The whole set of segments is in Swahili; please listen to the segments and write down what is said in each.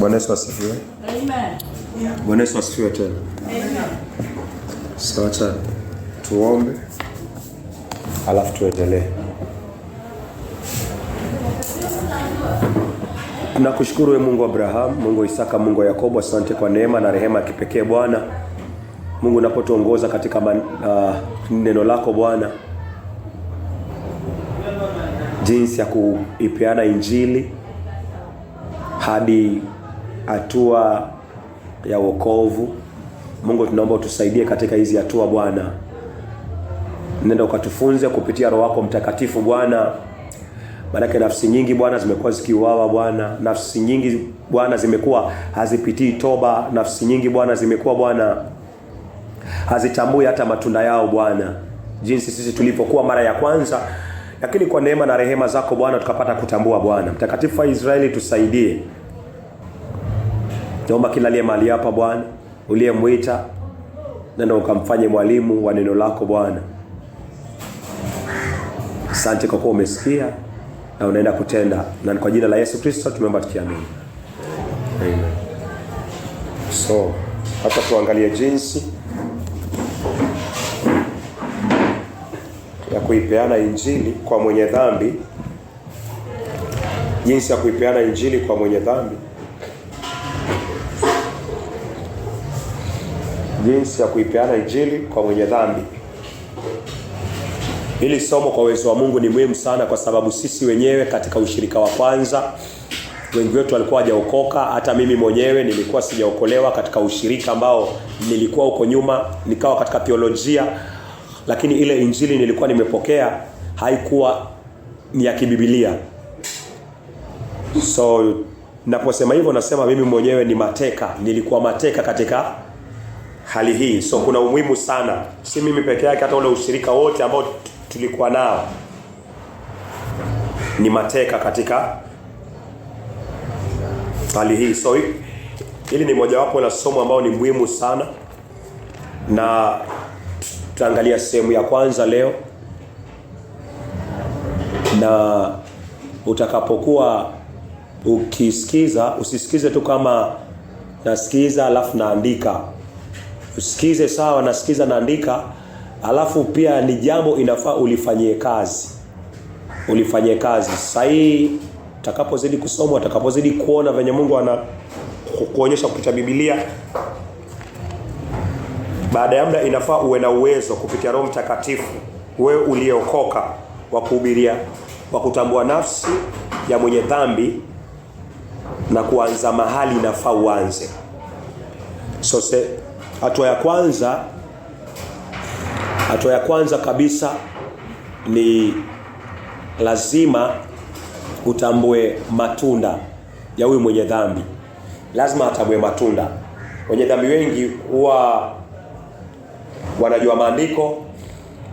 Bwana Yesu asifiwe. Amen. Bwana Yesu asifiwe tena. Amen. Sasa tuombe alafu tuendelee. Tunakushukuru wewe Mungu wa Abraham, Mungu wa Isaka, Mungu wa Yakobo. Asante kwa neema na rehema ya kipekee Bwana. Mungu unapotuongoza katika neno lako Bwana, jinsi ya kuipeana injili hadi hatua ya wokovu. Mungu tunaomba utusaidie katika hizi hatua Bwana. Nenda ukatufunze kupitia Roho wako Mtakatifu Bwana. Maana nafsi nyingi Bwana zimekuwa zikiuawa Bwana. Nafsi nyingi Bwana zimekuwa hazipitii toba. Nafsi nyingi Bwana zimekuwa Bwana hazitambui hata matunda yao Bwana, jinsi sisi tulipokuwa mara ya kwanza. Lakini kwa neema na rehema zako Bwana tukapata kutambua Bwana. Mtakatifu wa Israeli tusaidie. Naomba kila aliye mahali hapa Bwana, uliyemwita, nenda ukamfanye mwalimu wa neno lako Bwana. Asante kwa kuwa umesikia na unaenda kutenda. Na kwa jina la Yesu Kristo tumeomba tukiamini. Amen. So, hata tuangalie jinsi ya kuipeana injili kwa mwenye dhambi. Jinsi ya kuipeana injili kwa mwenye dhambi. Jinsi ya kuipeana injili kwa mwenye dhambi. Hili somo kwa uwezo wa Mungu ni muhimu sana, kwa sababu sisi wenyewe katika ushirika wa kwanza wengi wetu walikuwa hawajaokoka. Hata mimi mwenyewe nilikuwa sijaokolewa katika ushirika ambao nilikuwa huko nyuma, nikawa katika teolojia, lakini ile injili nilikuwa nimepokea haikuwa ni ya kibiblia. So naposema hivyo nasema mimi mwenyewe ni mateka, nilikuwa mateka katika hali hii. So kuna umuhimu sana, si mimi peke yake, hata ule ushirika wote ambao tulikuwa nao ni mateka katika hali hii. So hili ni mojawapo la somo ambao ni muhimu sana, na tutaangalia sehemu ya kwanza leo. Na utakapokuwa ukisikiza, usisikize tu kama nasikiza alafu naandika. Usikize sawa, nasikiza naandika, alafu pia ni jambo inafaa ulifanyie kazi. Ulifanyie kazi. Sahi utakapozidi kusoma, utakapozidi kuona venye Mungu ana kuonyesha kupitia Biblia, baada ya muda inafaa uwe na uwezo kupitia Roho Mtakatifu, wewe uliokoka, wa kuhubiria, wa kutambua nafsi ya mwenye dhambi na kuanza mahali inafaa uanze. So hatua ya kwanza kabisa ni lazima utambue matunda ya huyu mwenye dhambi. Lazima atambue matunda. Wenye dhambi wengi huwa wanajua maandiko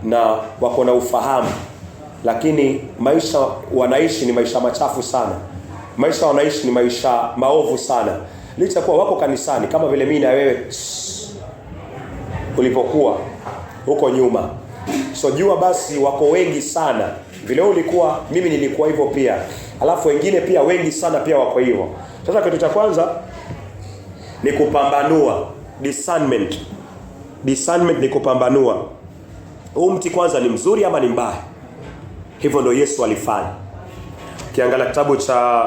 na wako na ufahamu, lakini maisha wanaishi ni maisha machafu sana. Maisha wanaishi ni maisha maovu sana. Licha kuwa wako kanisani kama vile mimi na wewe ulipokuwa huko nyuma. So jua basi wako wengi sana. Vile ulikuwa, mimi nilikuwa hivyo pia. Alafu wengine pia wengi sana pia wako hivyo. Sasa kitu cha kwanza ni kupambanua, discernment. Discernment ni kupambanua. Huu mti kwanza ni mzuri ama ni mbaya. Hivyo ndio Yesu alifanya. Kiangalia kitabu cha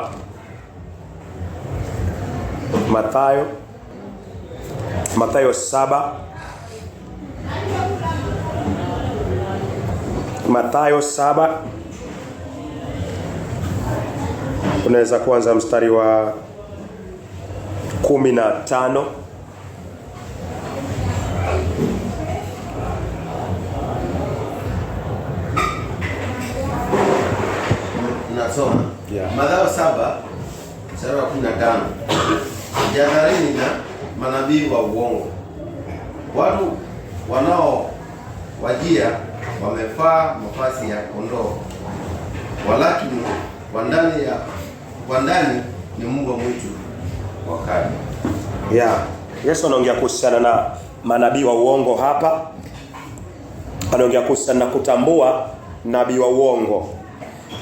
Mathayo 7. Mathayo 7. Unaweza kuanza mstari wa 15. Nasoma. Yeah. Mathayo 7 mstari wa 15. Jihadharini na manabii wa uongo. Watu wanaowajia wamevaa mavazi ya kondoo, walakini kwa ndani ni mbwa mwitu wakali. Yeah. Yesu anaongea kuhusiana na manabii wa uongo hapa. Anaongea kuhusiana na kutambua nabii wa uongo.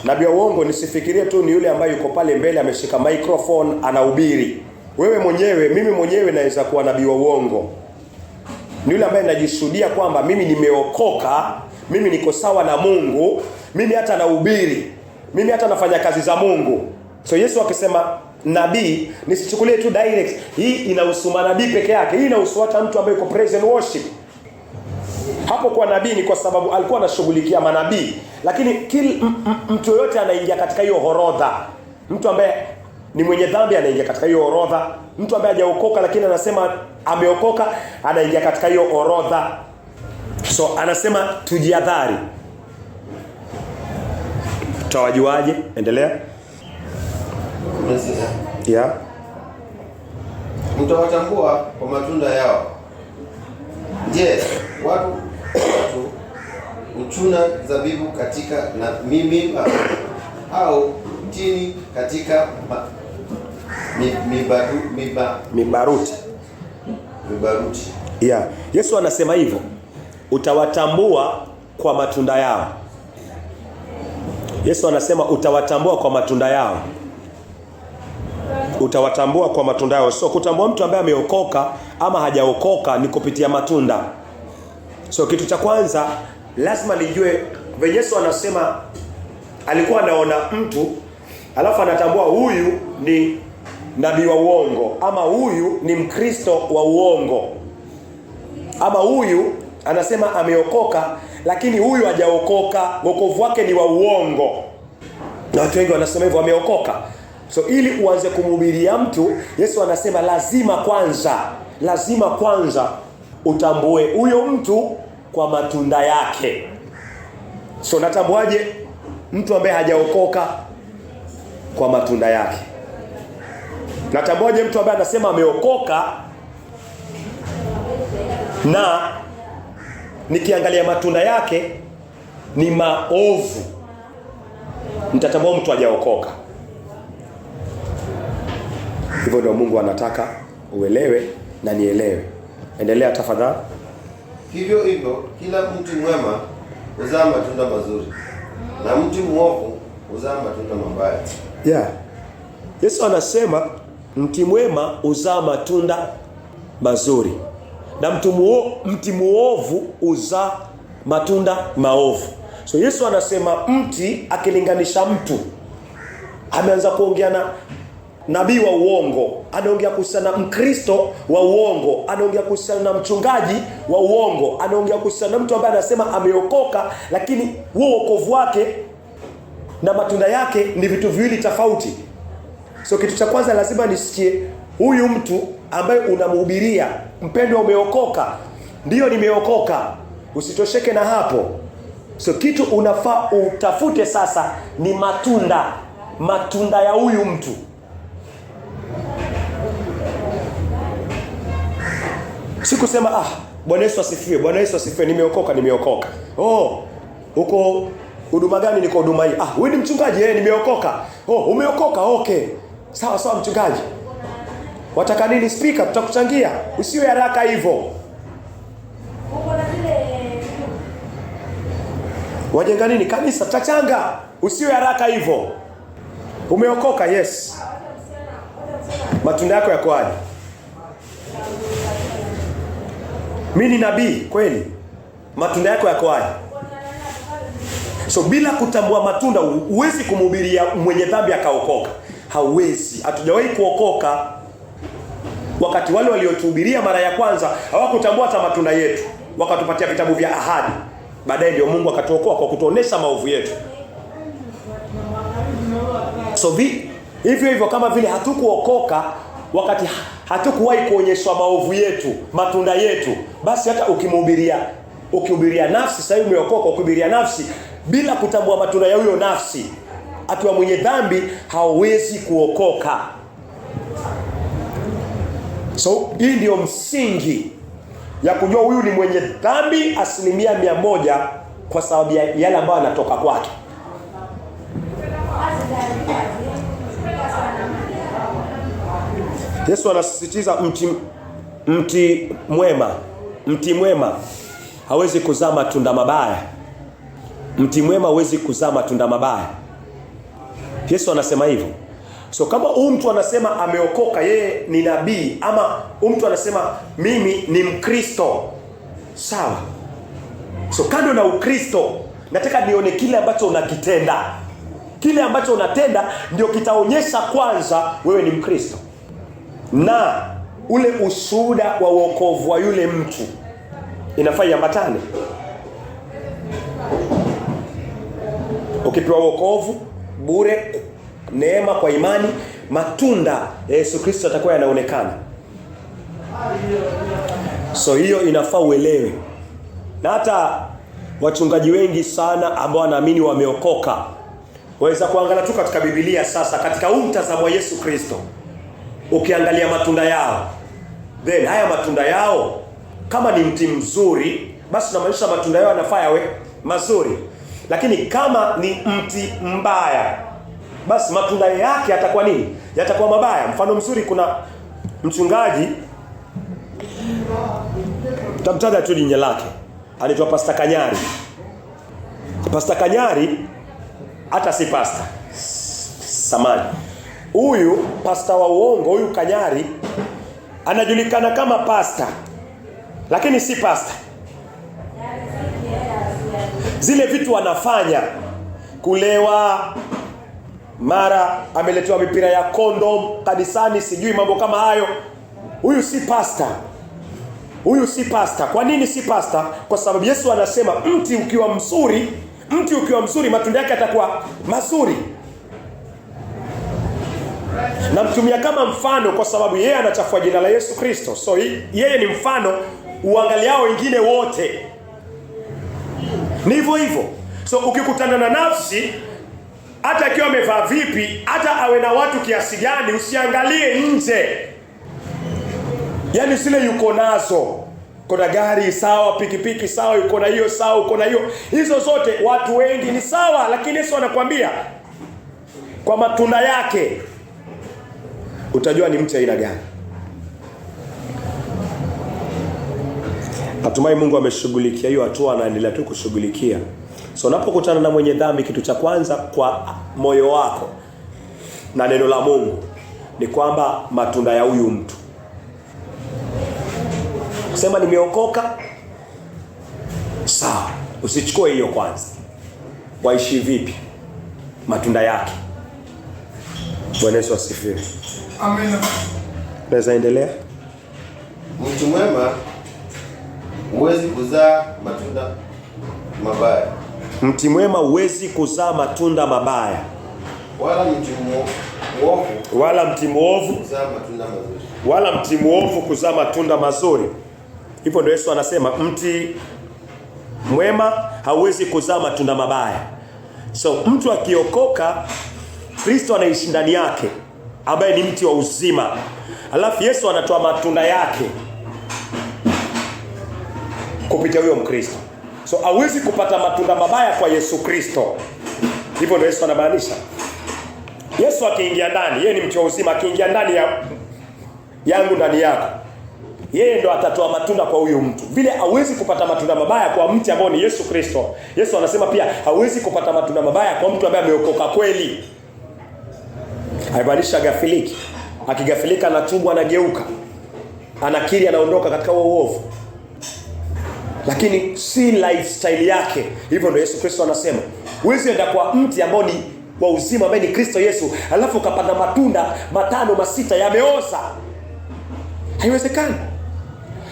Nabii wa uongo nisifikirie tu ni yule ambaye yuko pale mbele ameshika microphone anahubiri. wewe mwenyewe, mimi mwenyewe naweza kuwa nabii wa uongo. Ni yule ambaye najishuhudia kwamba mimi nimeokoka, mimi niko sawa na Mungu, mimi hata nahubiri, mimi hata nafanya kazi za Mungu. So Yesu akisema nabii, nisichukulie tu direct hii inahusu manabii peke yake. Hii inahusu hata mtu ambaye yuko praise and worship. Hapo kwa nabii ni kwa sababu alikuwa anashughulikia manabii, lakini mtu yote anaingia katika hiyo orodha. Mtu ambaye ni mwenye dhambi anaingia katika hiyo orodha. Mtu ambaye hajaokoka lakini anasema ameokoka anaingia katika hiyo orodha. So anasema tujihadhari. Tutawajuaje? Endelea. Yeah. Mtawatambua kwa matunda yao. Je, watu uchuna zabibu katika na miba au tini katika mibaruti. Yeah. Yesu anasema hivyo. Utawatambua kwa matunda yao. Yesu anasema utawatambua kwa matunda yao. Utawatambua kwa matunda yao. So kutambua mtu ambaye ameokoka ama hajaokoka ni kupitia matunda. So kitu cha kwanza lazima nijue, Yesu anasema alikuwa anaona mtu alafu anatambua huyu ni nabii wa uongo, ama huyu ni Mkristo wa uongo, ama huyu anasema ameokoka lakini huyu hajaokoka, wokovu wake ni wa uongo. Na watu wengi wanasema hivyo, ameokoka. So ili uanze kumhubiria mtu, Yesu anasema lazima kwanza utambue huyo mtu kwa matunda yake. So natambuaje mtu ambaye hajaokoka? Kwa matunda yake. Natambuaje mtu ambaye anasema ameokoka na nikiangalia matunda yake ni maovu? Nitatambua mtu hajaokoka. Hivyo ndio Mungu anataka uelewe na nielewe. Endelea tafadhali. Hivyo kila mtu mwema huzaa matunda mazuri, na mtu mwovu huzaa matunda mabaya. Yeah. Yesu anasema mti mwema huzaa matunda mazuri, na mti muovu huzaa matunda maovu. So Yesu anasema mti, akilinganisha mtu, ameanza kuongea na nabii wa uongo, anaongea kuhusiana na Mkristo wa uongo, anaongea kuhusiana na mchungaji wa uongo, anaongea kuhusiana na mtu ambaye anasema ameokoka lakini wokovu wake na matunda yake ni vitu viwili tofauti. So kitu cha kwanza lazima nisikie huyu mtu ambaye unamhubiria, mpendwa, umeokoka? Ndio, nimeokoka. Usitosheke na hapo. So kitu unafaa utafute sasa ni matunda ya huyu mtu. Sikusema Bwana Yesu asifiwe, nimeokoka. Oh, uko huduma gani? Niko huduma hii. Wewe ni mchungaji? Nimeokoka. Oh, umeokoka? Okay. Sawa mchungaji. Wataka nini speaker? Tutakuchangia. Usiwe haraka hivyo. Wajenga nini? Kanisa tutachanga. Usiwe haraka hivyo. Umeokoka? Yes. Matunda yako yako aje? Mimi ni nabii kweli? Matunda yako yako aje? So bila kutambua matunda huwezi kumhubiria mwenye dhambi akaokoka. Hauwezi. Hatujawahi kuokoka wakati wale waliotuhubiria mara ya kwanza hawakutambua hata matunda yetu, wakatupatia vitabu vya ahadi. Baadaye ndio Mungu akatuokoa kwa kutuonesha maovu yetu. So hivyo kama vile hatukuokoka wakati hatukuwahi kuonyeshwa maovu yetu, matunda yetu, basi hata ukihubiria nafsi, sasa umeokoka, ukihubiria nafsi bila kutambua matunda ya huyo nafsi, akiwa mwenye dhambi, hawezi kuokoka. So hii ndio msingi ya kujua huyu ni mwenye dhambi 100% kwa sababu ya yale ambayo anatoka kwake. Yesu anasisitiza mti mwema hawezi kuzaa matunda mabaya. Mti mwema hawezi kuzaa matunda mabaya. Yesu anasema hivyo. So kama mtu anasema ameokoka, yeye ni nabii, ama mtu anasema mimi ni Mkristo, sawa. So kando na Ukristo, nataka nione kile ambacho unakitenda. Kile ambacho unatenda ndio kitaonyesha kwanza wewe ni Mkristo. Na ule ushuhuda wa wokovu wa yule mtu inafaa iambatane. Ukipewa wokovu bure, neema kwa imani, matunda ya Yesu Kristo yatakuwa yanaonekana. So hiyo inafaa uelewe. Na hata wachungaji wengi sana ambao wanaamini wameokoka, waweza kuangalia tu katika Biblia sasa, katika huu mtazamo wa Yesu Kristo. Ukiangalia matunda yao, then haya matunda yao kama ni mti mzuri, basi tunamaanisha matunda yao yanafaa yawe mazuri. Lakini kama ni mti mbaya, basi matunda yake yatakuwa nini? Yatakuwa mabaya. Mfano mzuri, kuna mchungaji, tutamtaja tu jina lake, anaitwa Pastor Kanyari. Pastor Kanyari hata si pastor. Samani. Huyu pastor wa uongo, huyu Kanyari anajulikana kama pastor, lakini si pastor. Zile vitu wanafanya, kulewa, mara ameletewa mipira ya kondom kanisani, sijui mambo kama hayo, huyu si pastor. Huyu si pastor. Kwa nini si pastor? Kwa sababu Yesu anasema mti ukiwa mzuri matunda yake yatakuwa mazuri. Namtumia kama mfano kwa sababu yeye anachafua jina la Yesu Kristo. So yeye ni mfano, uangaliao wengine wote ni hivyo hivyo. So ukikutana na nafsi, hata akiwa amevaa vipi, hata awe na watu kiasi gani, usiangalie nje. Yaani zile yuko nazo, kuna gari sawa, pikipiki sawa, yuko na hiyo sawa, uko na hiyo, hizo zote watu wengi ni sawa, lakini Yesu anakuambia kwa matunda yake utajua ni mtu aina gani. Natumai Mungu ameshughulikia hiyo hatua, anaendelea tu kushughulikia. So unapokutana na mwenye dhambi, kitu cha kwanza kwa moyo wako na neno la Mungu ni kwamba matunda ya huyu mtu. Kusema nimeokoka, sawa, usichukue hiyo kwanza. Waishi vipi? Matunda yake. Bwana Yesu asifiwe. Amen. Naweza endelea? Mtu mwema huwezi kuzaa matunda mabaya. Mti mwema huwezi kuzaa matunda mabaya. Wala mti mwovu kuzaa matunda mazuri. Wala mti mwovu kuzaa matunda mazuri. Hivyo ndio Yesu anasema mti mwema hauwezi kuzaa matunda mabaya. So mtu akiokoka, Kristo anaishi ndani yake, ambaye ni mti wa uzima. Alafu Yesu anatoa matunda yake kupitia huyo Mkristo. So hauwezi kupata matunda mabaya kwa Yesu Kristo. Hivyo ndio Yesu anamaanisha. Yesu akiingia ndani, yeye ni mti wa uzima, akiingia ndani yangu ndani yako, yeye ndo atatoa matunda kwa huyo mtu. Vile hauwezi kupata matunda mabaya kwa mti ambao ni Yesu Kristo, Yesu anasema pia hauwezi kupata matunda mabaya kwa mtu ambaye ameokoka kweli. Haibadilisha gafiliki. Akigafilika anatubu, anageuka, anakiri, anaondoka katika uovu. Lakini si lifestyle yake. Hivyo ndio Yesu Kristo anasema huwezi enda kwa mti ambao ni wa uzima ambaye ni Kristo Yesu, alafu ukapanda matunda 5 6 yameoza. Haiwezekani.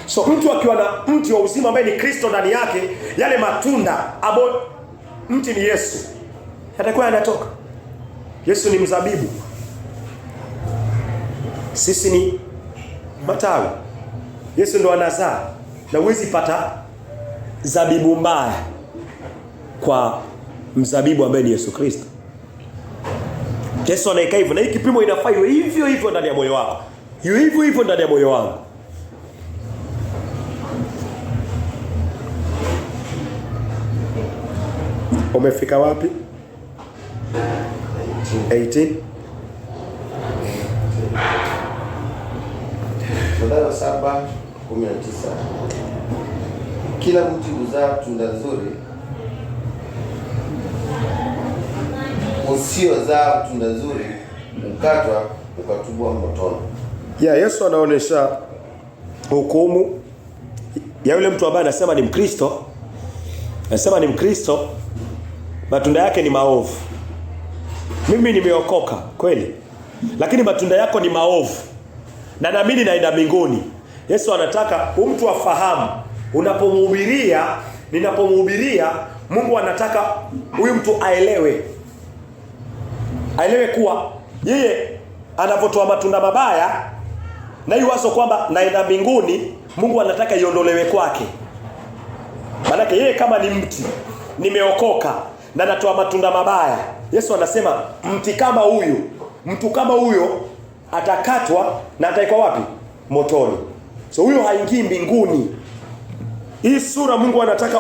So mtu akiwa na mti wa uzima ambaye ni Kristo ndani yake, yale matunda ambao mti ni Yesu yatakuwa yanatoka. Yesu ni mzabibu, sisi ni matawi. Yesu ndo anazaa, na huwezi pata zabibu mbaya kwa mzabibu ambaye ni Yesu Kristo. Yesu anaika hivyo, na hii kipimo inafaa iwe hivyo hivyo ndani ya moyo wako. Hivyo hivyo ndani ya moyo wangu. Umefika wapi? 18. Mathayo 7:19. Kila mti huzaa tunda nzuri, usiozaa tunda nzuri ukatwa ukatupwa motoni. Yesu anaonesha hukumu ya yule mtu ambaye anasema ni Mkristo. Anasema ni Mkristo, matunda yake ni maovu. Mimi nimeokoka kweli, lakini matunda yako ni maovu, na naamini naenda mbinguni. Yesu anataka mtu afahamu, ninapomhubiria Mungu anataka huyu mtu aelewe kuwa yeye anapotoa matunda mabaya na hiyo wazo kwamba naenda mbinguni, Mungu anataka iondolewe kwake. Maana yeye kama ni mti, nimeokoka na natoa matunda mabaya, Yesu anasema mtu kama huyo atakatwa na ataikwa wapi? Motoni. So huyo haingii mbinguni. Hii sura Mungu anataka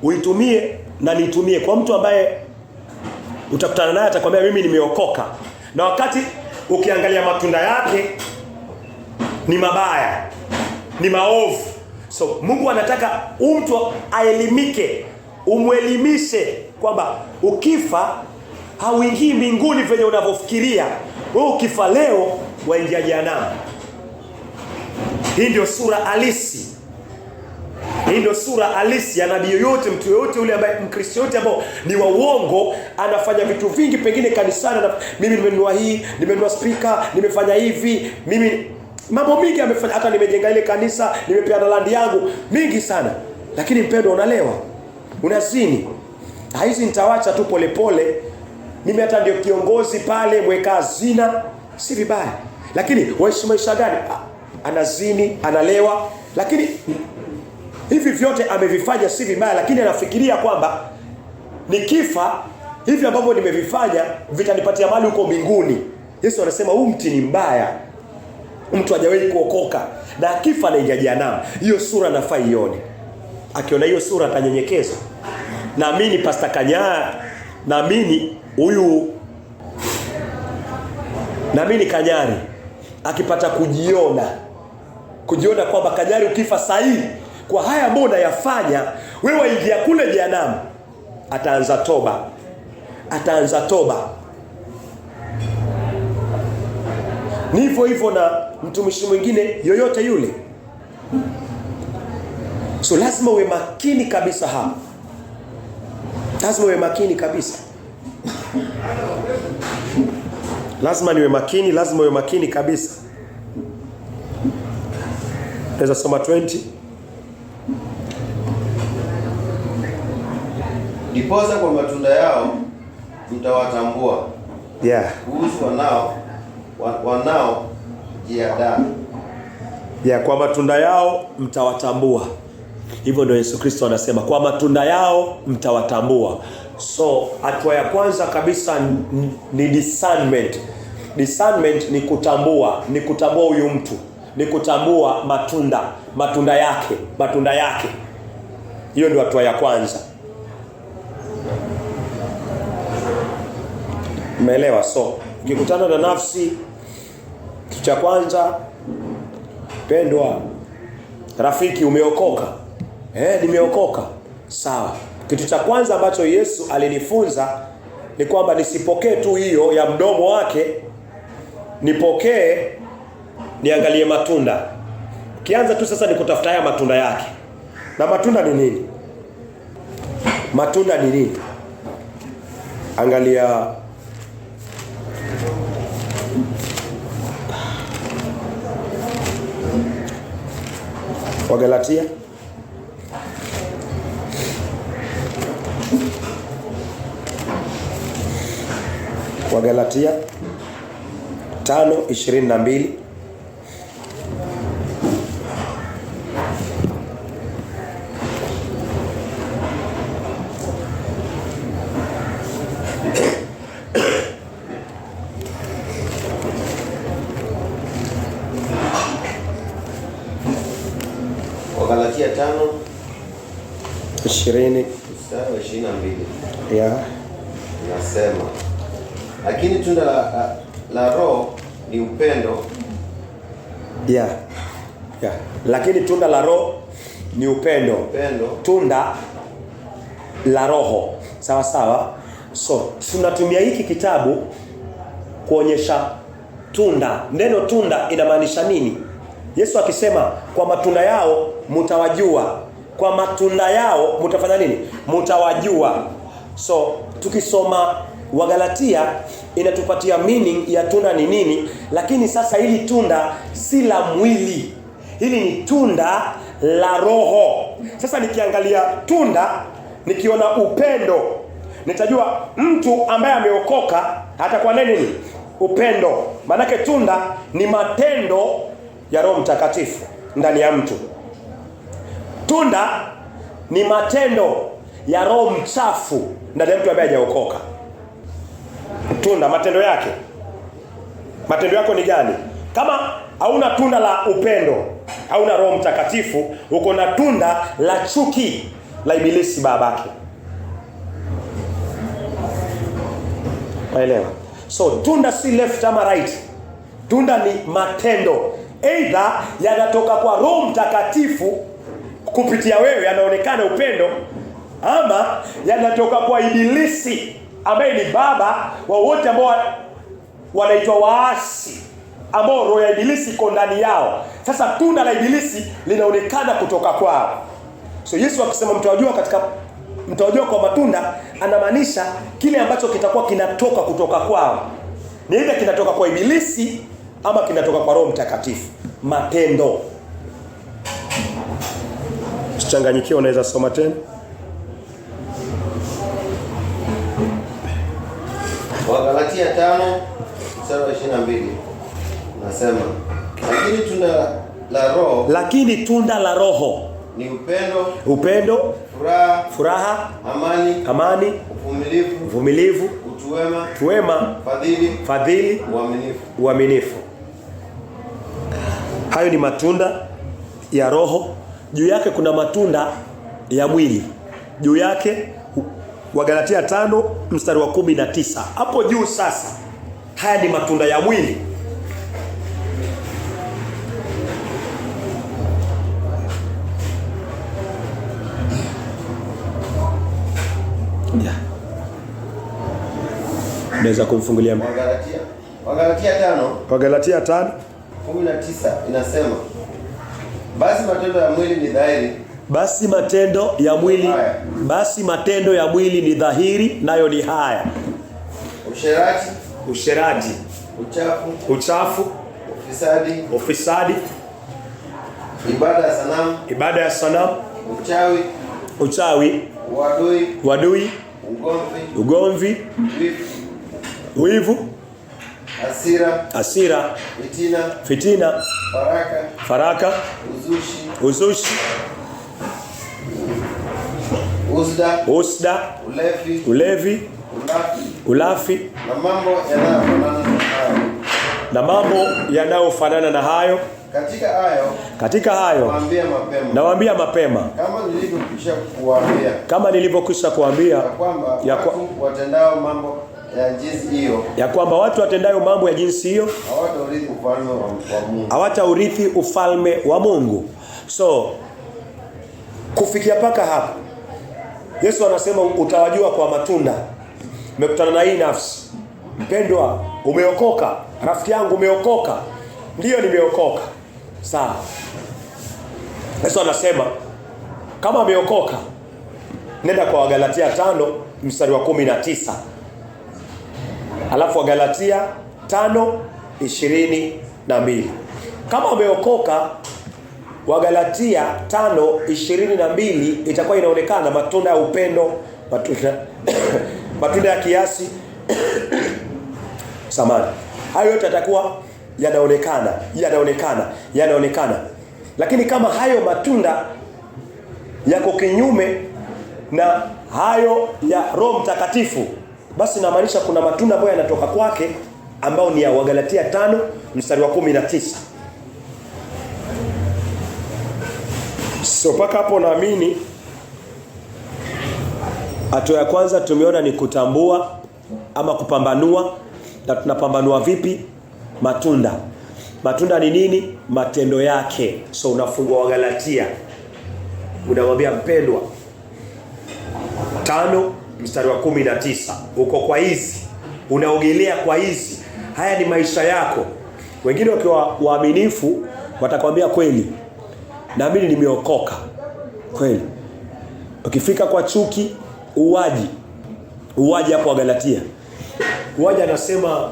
uitumie na niitumie kwa mtu ambaye utakutana naye atakwambia mimi nimeokoka, na wakati ukiangalia matunda yake ni mabaya, ni maovu. So Mungu anataka mtu aelimike, umuelimishe kwamba ukifa hauingii mbinguni venye unavyofikiria. Wewe ukifa leo waingia jehanamu. Hii ndio sura halisi. Hii ndio sura halisi ya nabii yoyote, mtu yoyote yule ambaye Mkristo yote ambao ni wa uongo, anafanya vitu vingi pengine kanisani, mimi nimenunua hii, nimenunua speaker, nimefanya hivi, mimi mambo mingi amefanya, hata nimejenga ile kanisa, nimepeana land yangu mingi sana. Lakini mpendo, unalewa, unazini. Hizi nitawacha tu polepole. Mimi hata ndio kiongozi pale, mweka hazina, si vibaya. Lakini waishi maisha gani? Anazini, analewa, lakini hivi vyote amevifanya si vibaya, lakini anafikiria kwamba nikifa hivi ambavyo nimevifanya vitanipatia mali huko mbinguni. Yesu anasema huu mti ni mbaya. Mtu hajawahi kuokoka na akifa anaingia jehanamu. Hiyo sura nafaa ione. Akiona hiyo sura atanyenyekeza. Naamini Pastor Kanyari, naamini Kanyari akipata kujiona kwamba Kanyari ukifa sahihi kwa haya ambayo unayafanya, wewe waingia kule jehanamu, ataanza toba. Ni hivyo na mtumishi mwingine yoyote yule. So lazima uwe makini kabisa hapa. Lazima uwe makini kabisa. Lazima uwe makini kabisa. Naweza soma 20. Ndiposa kwa matunda yao mtawatambua. Kuhusu wanao jiadaa. Kwa matunda yao mtawatambua. Hivyo ndio Yesu Kristo anasema, kwa matunda yao mtawatambua. So hatua ya kwanza kabisa ni discernment. Discernment ni kutambua huyu mtu, ni kutambua matunda yake. Hiyo ndio hatua ya kwanza. Umeelewa? So ukikutana na nafsi, kitu cha kwanza, pendwa rafiki, umeokoka? Nimeokoka. Sawa. Kitu cha kwanza ambacho Yesu alinifunza ni kwamba nisipokee tu hiyo ya mdomo wake, nipokee, niangalie matunda. Kianza tu sasa ni kutafuta haya matunda yake. Na matunda ni nini? Matunda ni nini? Angalia Wagalatia Wagalatia 5:22. Wagalatia 5:22. Nasema, lakini tunda la Roho ni upendo. Lakini tunda la Roho ni upendo. Tunda la Roho. Sawa. So tunatumia hiki kitabu kuonyesha tunda. Neno tunda inamaanisha nini? Yesu akisema kwa matunda yao mtawajua. Kwa matunda yao mtafanya nini? Mtawajua. So tukisoma Wagalatia inatupatia meaning ya tunda ni nini, lakini sasa hili tunda si la mwili. Hili ni tunda la Roho. Sasa nikiangalia tunda, nikiona upendo, nitajua mtu ambaye ameokoka atakuwa nini? Upendo. Manake tunda ni matendo ya Roho Mtakatifu ndani ya mtu. Tunda ni matendo ya roho mchafu ndani ya mtu ambaye hajaokoka. Tunda matendo yake. Matendo yako ni gani? Kama hauna tunda la upendo, hauna Roho Mtakatifu, uko na tunda la chuki la ibilisi babake. Waelewa? So tunda si left ama right. Tunda ni matendo. Either yanatoka kwa Roho Mtakatifu kupitia wewe yanaonekana upendo, ama yanatoka kwa ibilisi ambaye ni baba wa wote ambao wanaitwa waasi, ambao roho ya ibilisi iko ndani yao. Sasa tunda la ibilisi linaonekana kutoka kwao. So Yesu akisema mtawajua kwa matunda, anamaanisha kile ambacho kitakuwa kinatoka kutoka kwao. Ni ile kinatoka kwa ibilisi ama kinatoka kwa Roho Mtakatifu. Matendo. Usichanganyikiwe, unaweza soma tena. Wagalatia 5:22 nasema, lakini tunda la Roho ni upendo, furaha, amani, uvumilivu, utuwema, fadhili, uaminifu. Hayo ni matunda ya Roho. Juu yake kuna matunda ya mwili. Juu yake Wagalatia 5:19. Hapo juu sasa, haya ni matunda ya mwili. Naweza kumfungulia Wagalatia 5:19 inasema, basi matendo ya mwili ni dhahiri. Basi matendo ya mwili ni dhahiri, nayo ni haya: usherati, uchafu, ufisadi, ibada ya sanamu, uchawi, uadui, ugomvi, wivu, hasira, fitina, faraka, uzushi, usda, ulevi, ulafi, na mambo yanayofanana na hayo. Katika hayo nawaambia mapema, kama nilivyokwisha kuambia ya kwamba watu watendayo mambo ya jinsi hiyo hawataurithi ufalme wa Mungu. So kufikia paka hapa, Yesu anasema utawajua kwa matunda. Umekutana na hii nafsi. Mpendwa, umeokoka. Rafiki yangu, umeokoka. Ndiyo, nimeokoka. Sawa. Yesu anasema kama umeokoka, nenda kwa Wagalatia 5:19. Alafu Wagalatia 5:22. Kama umeokoka, Wagalatia 5:22 itakuwa inaonekana matunda ya upendo, matunda ya kiasi, samani. Hayo yote yatakuwa yanaonekana. Lakini kama hayo matunda yako kinyume na hayo ya Roho Mtakatifu, basi inamaanisha kuna matunda ambayo yanatoka kwake ambao ni ya Wagalatia 5:19. So paka hapo naamini hatua ya kwanza tumeona ni kutambua ama kupambanua. Na tunapambanua vipi? Matunda. Matunda ni nini? Matendo yake. So unafungua Wagalatia, unamwambia mpendwa 5:19, uko kwa hizi, unaogelea kwa hizi. Haya ni maisha yako. Wengine wakiwa waaminifu watakwambia kweli, naamini nimeokoka. Kweli. Ukifika kwa chuki, uwaji hapo Wagalatia. Uwaji anasema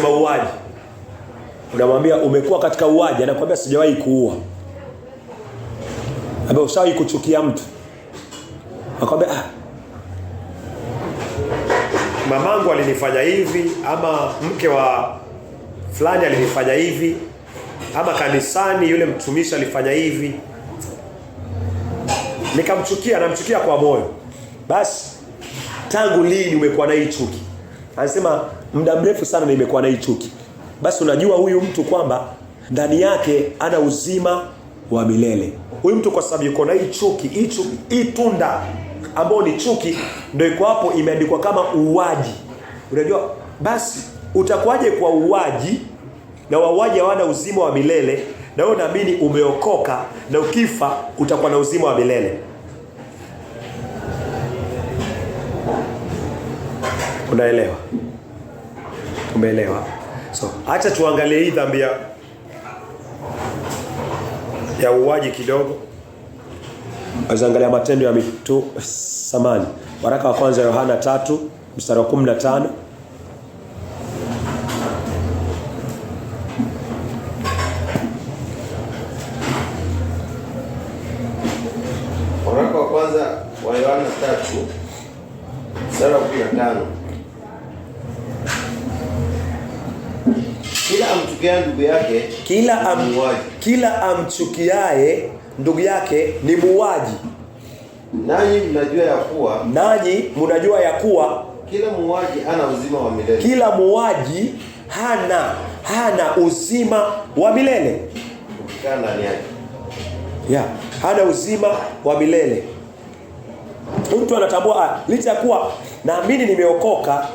uwaji. Unamwambia umekuwa katika uwaji, anakuambia sijawahi kuua. Ambaye ushawahi kuchukia mtu. Akwambia mamangu alinifanya hivi, ama mke wa fulani alinifanya hivi, ama kanisani yule mtumishi alifanya hivi. Namchukia kwa moyo. Basi tangu lini umekuwa na hii chuki? Anasema muda mrefu sana nimekuwa na hii chuki. Basi unajua huyu mtu kwamba ndani yake ana uzima wa milele. Huyu mtu kwa sababu yuko na hii chuki, hii tunda ambao ni chuki, ndio iko hapo imeandikwa kama uwaji. Unajua basi utakuwaje kwa uwaji, na wauaji hawana uzima wa milele, na wewe unaamini umeokoka, na ukifa utakuwa na uzima wa milele? Unaelewa? Umeelewa? So, acha tuangalie hii dhambi ya uwaji kidogo. Azangalia Matendo ya Mitume samani. Waraka wa kwanza Yohana 3 mstari wa 15. Waraka wa kwanza wa Yohana 3 mstari wa 15. Kila amchukiaye ndugu yake ni muuaji. Nanyi mnajua ya kuwa kila muuaji hana uzima wa milele. Kila muuaji hana uzima wa milele. Ukikaa ndani yake. Hana uzima wa milele. Mtu anatambua licha ya kuwa naamini nimeokoka,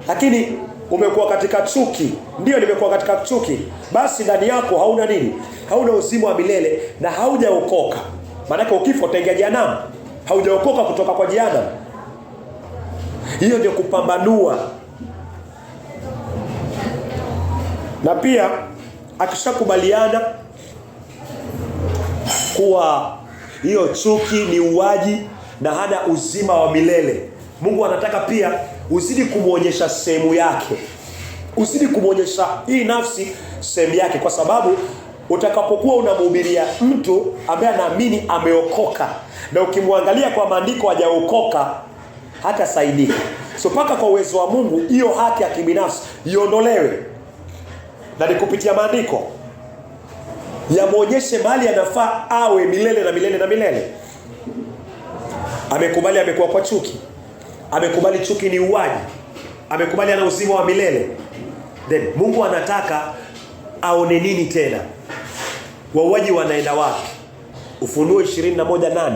lakini umekuwa katika chuki. Ndio, nimekuwa katika chuki. Basi ndani yako hauna nini? Hauna uzima wa milele na haujaokoka. Maana ukifa utaingia jehanamu. Haujaokoka kutoka kwa jehanamu. Hiyo ndio kupambanua. Na pia akishakubaliana kuwa hiyo chuki ni uwaji na hana uzima wa milele, Mungu anataka pia uzidi kumuonyesha sehemu yake. Uzidi kumuonyesha hii nafsi sehemu yake, kwa sababu utakapokuwa unamhubiria mtu ambaye anaamini ameokoka, na ukimwangalia kwa maandiko hajaokoka, hata saidika. So paka kwa uwezo wa Mungu hiyo haki ya kibinafsi iondolewe, na ni kupitia maandiko yamuonyeshe mahali anafaa awe milele na milele na milele. Amekubali amekuwa kwa chuki. Amekubali chuki ni uwaji. Amekubali ana uzima wa milele. Then Mungu anataka aone nini tena? Wauaji wanaenda wapi? Ufunuo 21:8.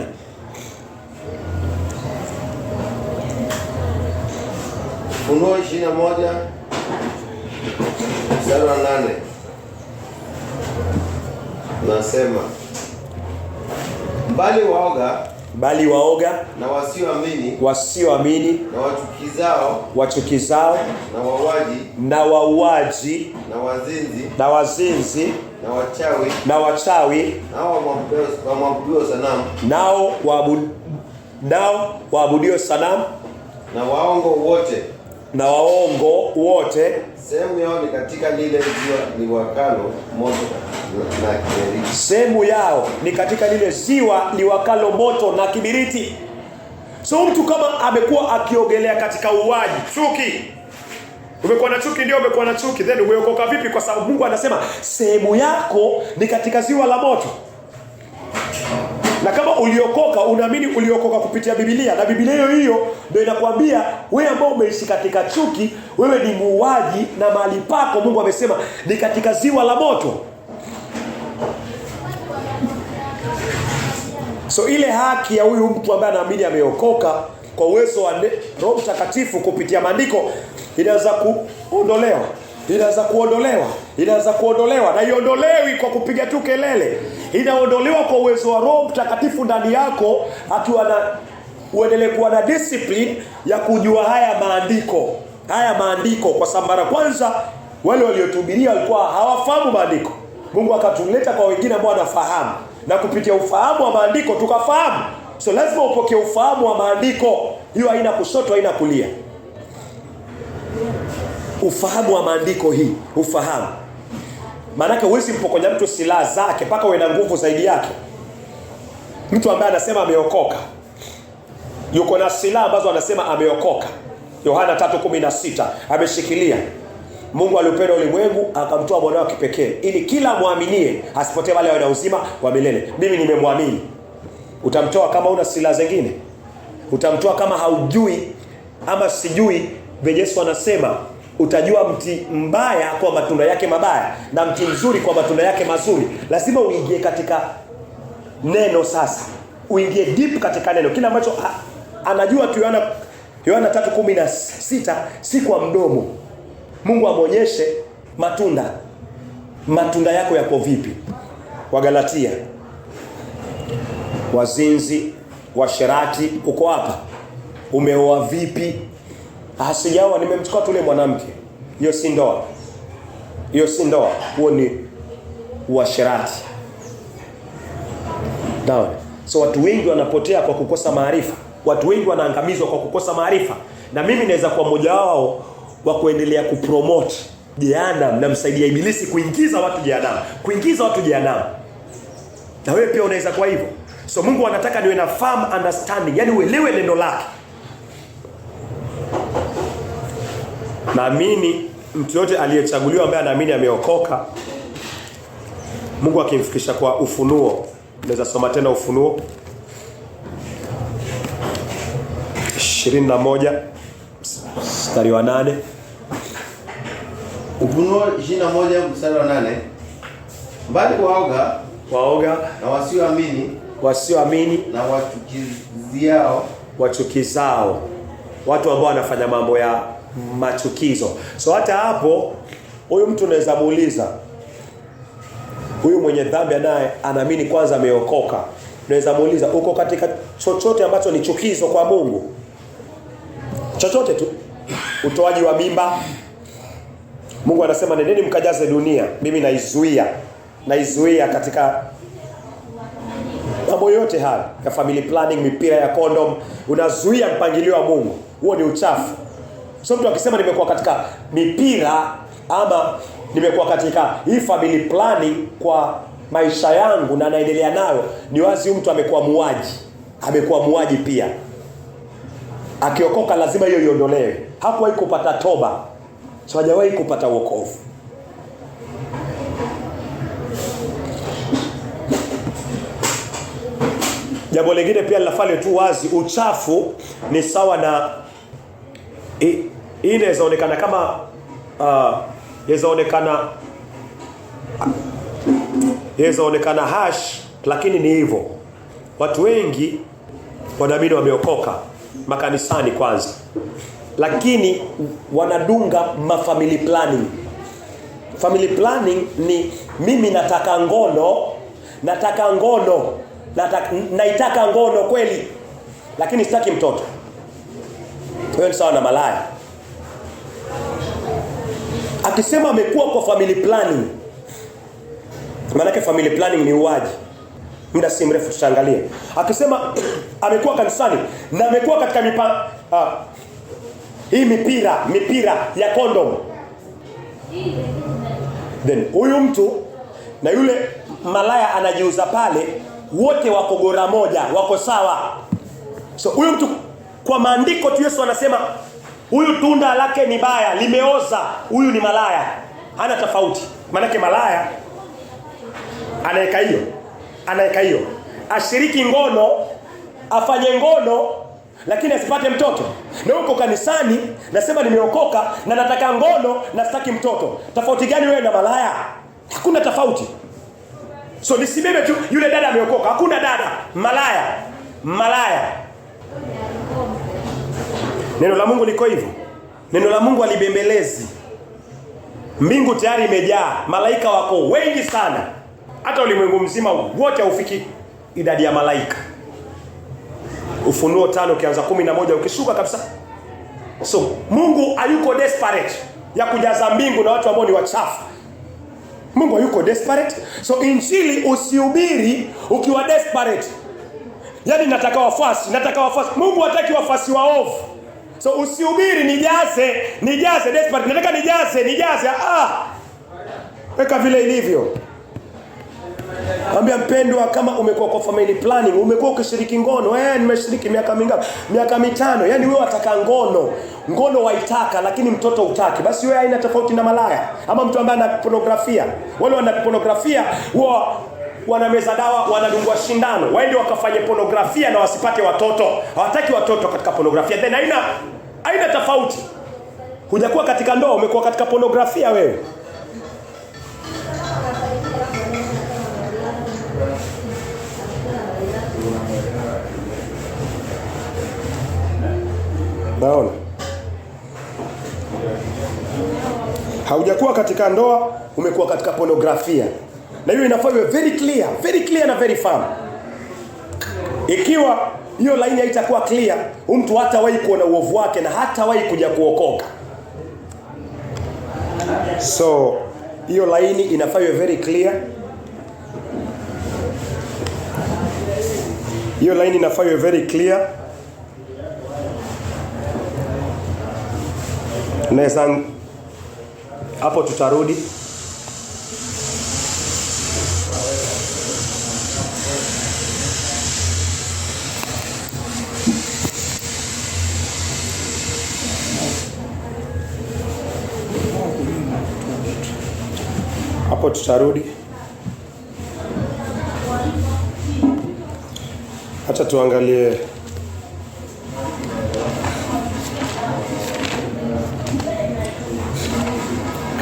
Ufunuo 21 mstari wa 8. Nasema bali waoga na wasioamini na wachukizao na wauaji na wazinzi na wachawi nao waabudio sanamu na waongo wote sehemu yao ni katika lile ziwa liwakalo moto na kibiriti. Sehemu yao ni katika lile ziwa liwakalo moto na kibiriti. So mtu kama amekuwa akiogelea katika uwaji, chuki. Umekuwa na chuki, ndio umekuwa na chuki, then umeokoka vipi? Kwa sababu Mungu anasema sehemu yako ni katika ziwa la moto. Na kama uliokoka, unaamini uliokoka kupitia Biblia, na Biblia hiyo ndio inakwambia wewe ambao umeishi katika chuki, wewe ni muuaji, na mahali pako Mungu amesema ni katika ziwa la moto. So ile haki ya huyu mtu ambaye anaamini ameokoka kwa uwezo wa Roho Mtakatifu kupitia maandiko inaweza kuondolewa. Inaweza kuondolewa na iondolewi kwa kupiga tu kelele. Inaondolewa kwa uwezo wa Roho Mtakatifu ndani yako, akiwa uendelee kuwa na discipline ya kujua haya maandiko. Kwa sababu mara kwanza Wale waliotuhubiria walikuwa hawafahamu maandiko. Mungu akatuleta kwa wengine ambao wanafahamu, na kupitia ufahamu wa maandiko tukafahamu. So lazima upokee ufahamu wa maandiko. Hiyo haina kushoto, haina kulia. Ufahamu wa maandiko hii, ufahamu. Maana huwezi mpokonya mtu silaha zake mpaka uwe na nguvu zaidi yake. Mtu ambaye anasema ameokoka, yuko na silaha ambazo anasema ameokoka. Yohana 3:16 ameshikilia. Mungu aliupenda ulimwengu akamtoa mwana wake pekee ili kila muaminie asipotee bali awe na uzima wa milele. Mimi nimemwamini. Utamtoa kama una silaha zingine? Utamtoa kama haujui ama sijui? Yesu anasema utajua mti mbaya kwa matunda yake mabaya na mti mzuri kwa matunda yake mazuri. Lazima uingie katika neno sasa. Uingie deep katika neno. Kile ambacho anajua tu Yohana 3:16 si kwa mdomo. Mungu amuonyeshe matunda. Matunda yako yako vipi? Wagalatia. Wazinzi, washerati, uko hapa. Umeoa vipi? Sijaoa, nimemchukua tu yule mwanamke. Hiyo si ndoa. Hiyo si ndoa. Huo ni washerati. Down. So watu wengi wanapotea kwa kukosa maarifa. Watu wengi wanaangamizwa kwa kukosa maarifa. Na mimi naweza kuwa mmoja wao wa kuendelea kupromote jehanamu na msaidia ibilisi kuingiza watu jehanamu. Kuingiza watu jehanamu. Na wewe pia unaweza kuwa hivyo. So Mungu anataka niwe na firm understanding, yani uelewe neno lake. Naamini mtu yote aliyechaguliwa ambaye anaamini ameokoka, Mungu akimfikisha kwa ufunuo. Naweza soma tena Ufunuo 21 mstari wa 8. Ufunuo 21 mstari wa 8. Bali waoga na wasioamini na wachukizao, watu ambao wanafanya mambo ya machukizo. So hata hapo huyu mtu unaweza muuliza, huyu mwenye dhambi naye anaamini kwanza ameokoka, unaweza muuliza uko katika chochote ambacho ni chukizo kwa Mungu? Chochote tu. Utoaji wa mimba, Mungu anasema nendeni mkajaze dunia. Mimi naizuia katika mambo yote haya ya family planning, mipira ya condom, unazuia mpangilio wa Mungu. Huo ni uchafu. So mtu akisema nimekuwa katika mipira ama nimekuwa katika hii family planning kwa maisha yangu na naendelea nayo, ni wazi mtu amekuwa muuaji pia. Akiokoka lazima hiyo iondolewe. Hapo haikupata toba. So hajawahi kupata wokovu. Jambo lingine pia linafanya tu wazi, uchafu ni sawa na inaonekana kama inaonekana hash, lakini ni hivyo. Watu wengi wanaamini wameokoka makanisani kwanza, lakini wanadunga family planning. Family planning ni mimi naitaka ngono kweli, lakini sitaki mtoto. Wewe ni sawa na malaya. Akisema amekuwa kwa family planning, maana yake family planning ni uaji. Muda si mrefu tutaangalia. Akisema amekuwa kanisani na amekuwa katika hii mipira ya condom, then huyu mtu na yule malaya anajiuza pale, wote wako gora moja, wako sawa. So huyu mtu kwa maandiko tu Yesu anasema huyu tunda lake ni baya, limeoza, huyu ni malaya. Hana tofauti. Maana yake malaya anaeka hiyo ashiriki ngono, afanye ngono lakini asipate mtoto. Na huko kanisani nasema nimeokoka na nataka ngono na sitaki mtoto. Tofauti gani wewe na malaya? Hakuna tofauti. So nisimeme tu yule dada ameokoka, hakuna dada, malaya. Neno la Mungu liko hivyo. Neno la Mungu alibembelezi. Mbingu tayari imejaa, malaika wako wengi sana. Hata ulimwengu mzima wote haufiki idadi ya malaika. Ufunuo 5 ukianza 11 ukishuka kabisa. So Mungu hayuko desperate. ya kujaza mbingu na watu ambao ni wachafu. Mungu yuko desperate. So injili usihubiri ukiwa desperate. Yaani nataka wafuasi. Mungu hataki wafuasi waovu. So usihubiri nijaze desperate. Nataka nijaze. Weka vile ilivyo. Ambia mpendwa, kama umekuwa kwa family planning, umekuwa ukishiriki ngono, nimeshiriki miaka mingapi? Miaka 5. Yaani wewe wataka ngono waitaka, lakini mtoto utaki. Basi wewe haina tofauti na malaya ama mtu ambaye ana pornografia. Wale wana pornografia wanameza dawa, wanadungwa shindano, waende wakafanye pornografia na wasipate watoto. Hawataki watoto katika pornografia. Then haina tofauti. Hujakuwa katika ndoa, umekuwa katika pornografia wewe. Naona haujakuwa katika ndoa, umekuwa katika pornografia. Na hiyo inafaa iwe very clear na very firm. Ikiwa hiyo line haitakuwa clear, mtu hatawahi kuona uovu wake na hatawahi kuja kuokoka. So hiyo line inafaa iwe very clear. Naweza hapo tutarudi. Acha tuangalie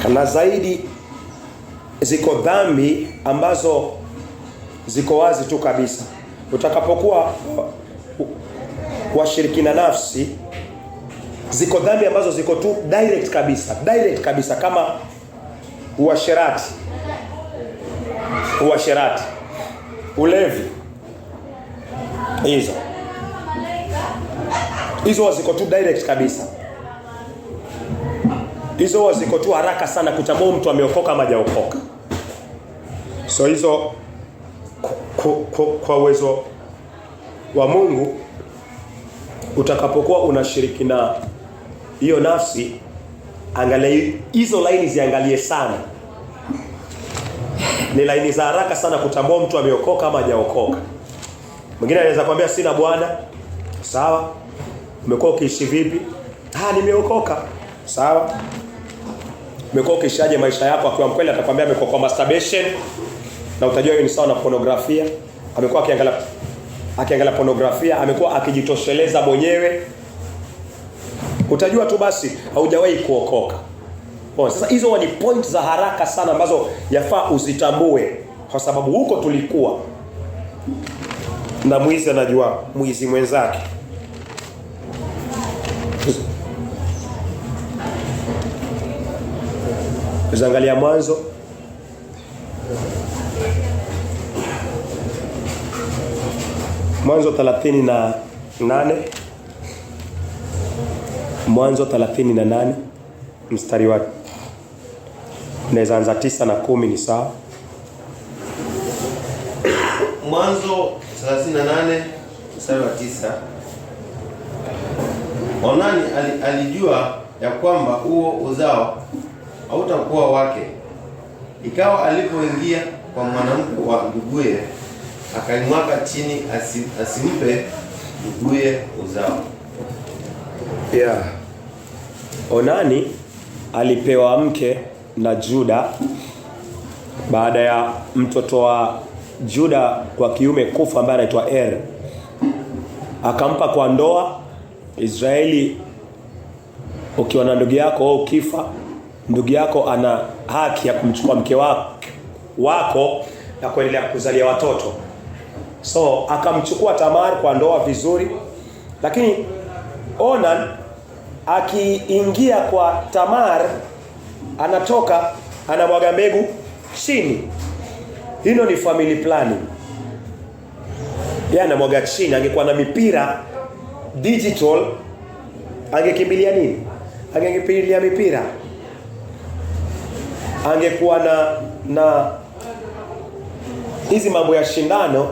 na zaidi. Ziko dhambi ambazo ziko wazi tu kabisa. Utakapokuwa washirikina nafsi, ziko dhambi ambazo ziko tu direct kabisa kama uasherati, ulevi. Hizo ziko tu direct kabisa. Hizo ziko tu haraka sana kutambua mtu ameokoka ama hajaokoka. So hizo kwa uwezo wa Mungu, utakapokuwa unashiriki na hiyo nafsi, angalia hizo line, ziangalie sana. Ni line za haraka sana kutambua mtu ameokoka ama hajaokoka. Mwingine anaweza kwambia sina bwana. Sawa. Umekuwa ukiishi vipi? Nimeokoka. Sawa. Umekuwa ukishaje maisha yako? Akiwa mkweli atakwambia amekuwa kwa masturbation, na utajua hiyo ni sawa na pornografia. Amekuwa akiangalia pornografia, amekuwa akijitosheleza mwenyewe. Utajua tu basi haujawahi kuokoka. Sasa hizo ni point za haraka sana ambazo yafaa uzitambue, kwa sababu huko tulikuwa na mwizi anajua mwizi mwenzake. Zangalia Mwanzo Mwanzo 38 mstari wa naweza anza 9 na 10 ni sawa. Mwanzo 38 mstari wa 9. Onani alijua ya kwamba huo uzao hautakuwa wake. Ikawa alipoingia kwa mwanamke wa nduguye, akaimwaka chini asimpe nduguye uzao. Onani alipewa mke na Juda baada ya mtoto wa Juda kwa kiume kufa ambaye anaitwa Er. Akampa kwa ndoa. Israeli, ukiwa na ndugu yako au ukifa, ndugu yako ana haki ya kumchukua mke wako na kuendelea kuzalia watoto. So akamchukua Tamar kwa ndoa vizuri, lakini Onan akiingia kwa Tamar, anatoka anamwaga mbegu chini. Hino ni family planning. Yeye anamwaga chini. Angekuwa na mipira digital, angekimbilia nini? Angekimbilia mipira. angekuwa na hizi mambo ya shindano,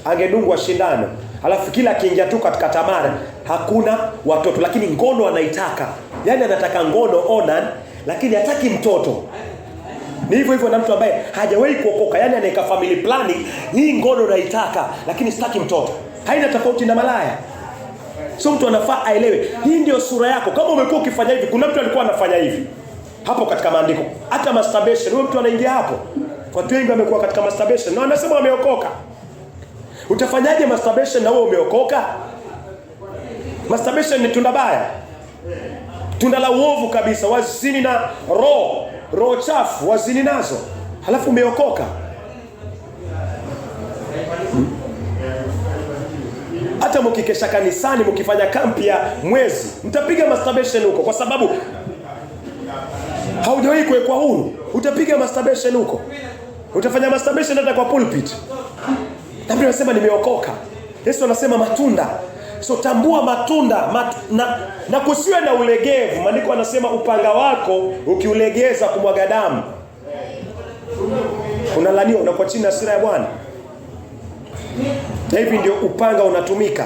angedungwa shindano. Alafu kila akiingia tu katika Tamara hakuna watoto, lakini ngono anaitaka. Yaani anataka ngono Onan, lakini hataki mtoto. Ni hivyo hivyo na mtu ambaye hajawahi kuokoka, yani anaeka family planning, hii ngono naitaka lakini sitaki mtoto. Haina tofauti na malaya. So mtu anafaa aelewe, hii ndio sura yako. Kama umekuwa ukifanya hivi, kuna mtu alikuwa anafanya hivi. Hapo katika maandiko, hata masturbation, huyo mtu anaingia hapo. Watu wengi wamekuwa katika masturbation na wanasema wameokoka. Utafanyaje masturbation na wewe umeokoka? Masturbation ni tunda baya. Tunda la uovu kabisa, wazini na roho chafu, wazini nazo. Halafu umeokoka. Hata mkikesha kanisani, mkifanya kampi ya mwezi, mtapiga masturbation huko kwa sababu haujawahi kuwekwa huru. Utapiga masturbation huko. Utafanya masturbation hata kwa pulpit. Na Biblia inasema nimeokoka. Yesu anasema matunda. So tambua matunda na kusiwe na ulegevu. Maandiko anasema upanga wako ukiulegeza kumwaga damu, unalaniwa, unakuwa chini ya hasira ya Bwana. Na hivi ndio upanga unatumika.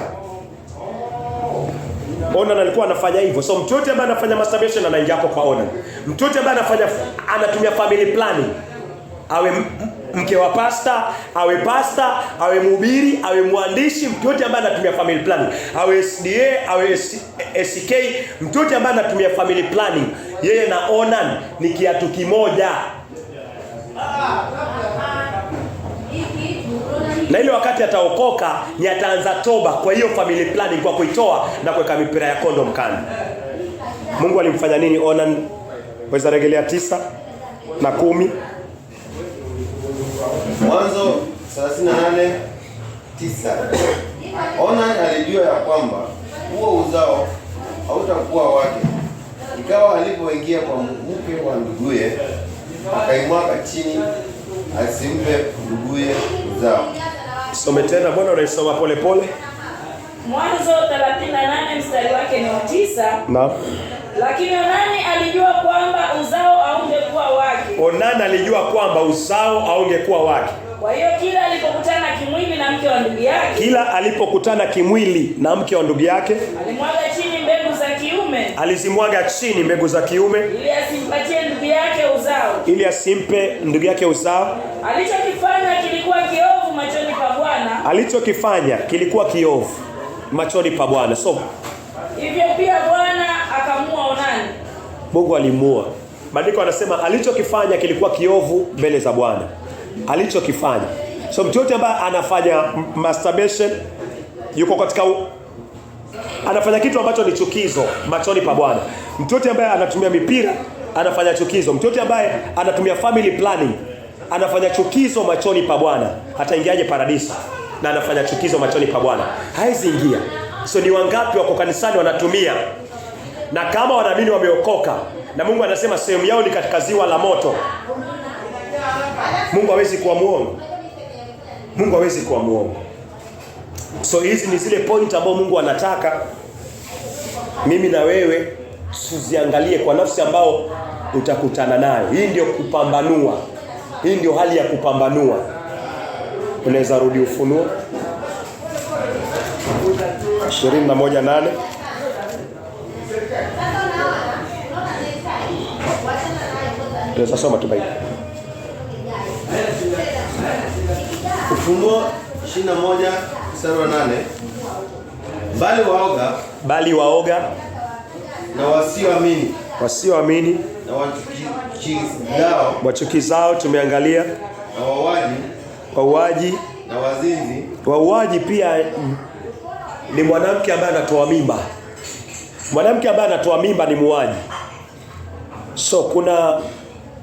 Onan alikuwa anafanya hivyo. So mtu yote ambaye anafanya masturbation anaingia hapo kwa Onan. Mtu yote ambaye anatumia family planning, awe mke wa pasta, awe pasta, awe mhubiri, awe mwandishi, mtu yote ambaye anatumia family planning, awe SDA, awe SK, mtu yote ambaye anatumia family planning, yeye na Onan ni kiatu kimoja. Na ile wakati ataokoka, ni ataanza toba kwa hiyo family planning, kwa kuitoa na kuweka mipira ya kondom kando. Mungu alimfanya nini Onan? Weza rejelea 9 na 10. Mwanzo 38:9. Onan alijua ya kwamba huo uzao hautakuwa wake. Ikawa alipoingia kwa mke wa nduguye, akaimwaga chini asimpe nduguye uzao. Some tena, mbona unaisoma pole pole? Mwanzo 38 mstari wake ni 9. Naam. Lakini Onani alijua kwamba uzao haungekuwa wake. Onani alijua kwamba uzao haungekuwa wake. Kwa hiyo kila alipokutana kimwili na mke wa ndugu yake, alimwaga chini mbegu za kiume. Alizimwaga chini mbegu za kiume ili asimpatie ndugu yake uzao. Asimpe ndugu yake uzao. Alichokifanya kilikuwa kiovu machoni pa Bwana. So hivyo pia Bwana akamua Onani. Mungu alimuua. Maandiko anasema alichokifanya kilikuwa kiovu mbele za Bwana. Alichokifanya. So mtu yote ambaye anafanya masturbation yuko katika anafanya kitu ambacho ni chukizo machoni pa Bwana. Mtu yote ambaye anatumia mipira anafanya chukizo. Mtu yote ambaye anatumia family planning anafanya chukizo machoni pa Bwana. Hata ingiaje paradiso na anafanya chukizo machoni pa Bwana, haizi ingia. So ni wangapi wako kanisani wanatumia, na kama wanaamini wameokoka, na Mungu anasema sehemu yao ni katika ziwa la moto. Mungu hawezi kuwa muongo. So hizi ni zile point ambazo Mungu anataka mimi na wewe tuziangalie kwa nafsi ambao utakutana nayo. Hii ndio kupambanua. Hii ndio hali ya kupambanua. Unaweza rudi Ufunuo 21:8. Tunaweza soma tu Biblia. Ufunuo 21:8. Bali waoga na wasioamini na wachukizao tumeangalia, na wauaji na wazinzi. Wauaji pia ni mwanamke ambaye anatoa mimba. Mwanamke ambaye anatoa mimba ni muuaji. So kuna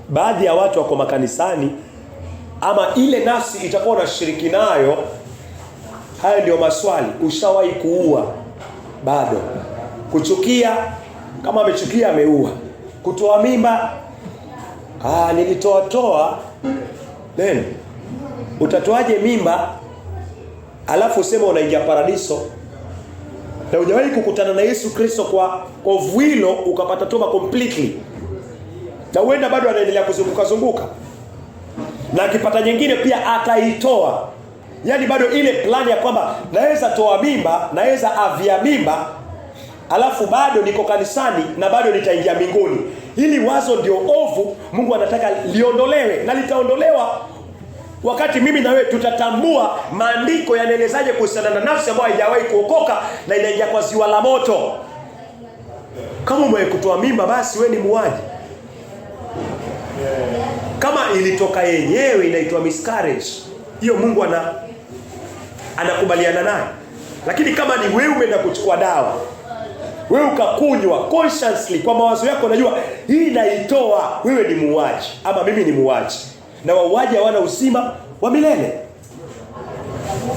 baadhi ya watu wako makanisani, ama ile nafsi itakuwa na shiriki nayo. Hayo ndio maswali. Ushawahi kuua? Bado. Kuchukia, kama amechukia ameua. Kutoa mimba, nilitoa. Then utatoaje mimba alafu useme unaingia paradiso na hujawahi kukutana na Yesu Kristo kwa ovu hilo ukapata toba completely? Na huenda bado anaendelea kuzunguka. Na akipata nyingine pia ataitoa. Yaani bado ile plani ya kwamba naweza toa mimba, naweza avia mimba, alafu bado niko kanisani na bado nitaingia mbinguni. Hili wazo ndio ovu Mungu anataka liondolewe, na litaondolewa wakati mimi na wewe tutatambua maandiko yanaelezaje kuhusiana na nafsi ambayo haijawahi kuokoka na inaingia kwa ziwa la moto. Kama umewahi kutoa mimba, basi wewe ni muuaji. Kama ilitoka yenyewe inaitwa miscarriage, hiyo Mungu anakubaliana naye. Lakini kama ni wewe umeenda kuchukua dawa, wewe ukakunywa consciously kwa mawazo yako, unajua hii naitoa, wewe ni muuaji ama mimi ni muuaji. Na wauaji hawana uzima wa milele.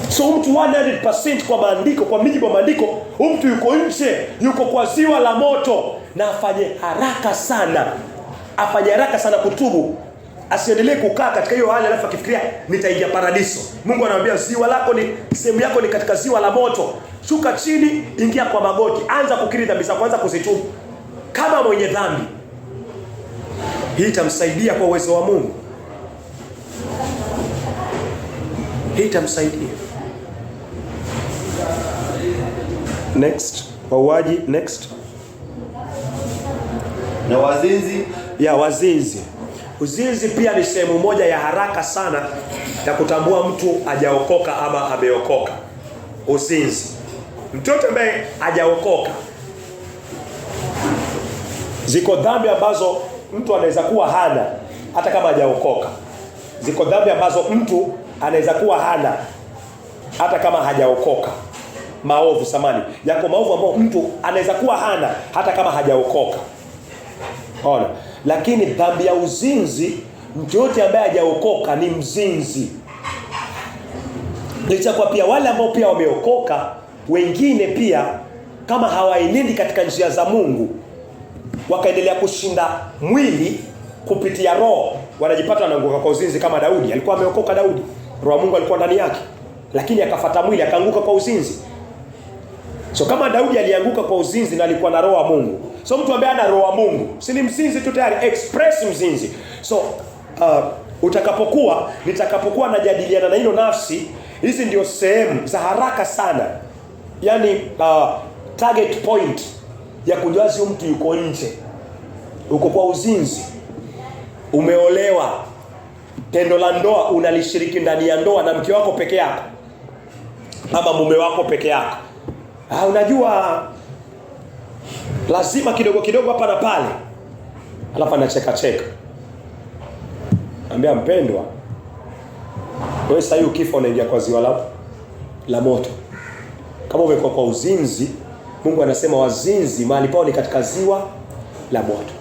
So mtu 100% kwa maandiko, kwa mujibu wa maandiko, mtu yuko nje, yuko kwa ziwa la moto, na afanye haraka sana kutubu. Asiendelee kukaa katika hiyo hali alafu akifikiria nitaingia paradiso. Mungu anamwambia ziwa lako ni sehemu yako ni katika ziwa la moto. Shuka chini, ingia kwa magoti, anza kukiri dhambi zako, anza kuzitubu kama mwenye dhambi. Hii itamsaidia kwa uwezo wa Mungu. Hii itamsaidia. Next. Wauaji, next. Na wazinzi. Wazinzi. Uzinzi pia ni sehemu moja ya haraka sana ya kutambua mtu hajaokoka ama ameokoka. Uzinzi. Mtoto ambaye hajaokoka, ziko dhambi ambazo mtu anaweza kuwa hana hata kama hajaokoka. Ziko dhambi ambazo mtu anaweza kuwa hana hata kama hajaokoka. Yako maovu ambayo mtu anaweza kuwa hana hata kama hajaokoka. Ona. Lakini dhambi ya uzinzi, mtu yote ambaye hajaokoka ni mzinzi. Licha kwa pia wale ambao pia wameokoka, wengine pia kama hawaenendi katika njia za Mungu, wakaendelea kushinda mwili kupitia roho, wanajipata wanaanguka kwa uzinzi. Kama Daudi, alikuwa ameokoka. Daudi, roho wa Mungu alikuwa ndani yake, lakini akafuata mwili, akaanguka kwa uzinzi. So kama Daudi alianguka kwa uzinzi na alikuwa na roho wa Mungu, so mtu ambaye ana roho wa Mungu si ni mzinzi tu tayari, express mzinzi. So nitakapokuwa najadiliana na hilo nafsi, hizi ndio sehemu za haraka sana, yani target point ya kujua si mtu yuko nje, uko kwa uzinzi, umeolewa, tendo la ndoa unalishiriki ndani ya ndoa na mke wako peke yako ama mume wako peke yako. Unajua lazima kidogo hapa na pale, alafu anacheka. Ambia mpendwa, wewe sasa hiyo kifo unaingia kwa ziwa la moto. Kama umekuwa kwa uzinzi, Mungu anasema wazinzi mahali pao ni katika ziwa la moto.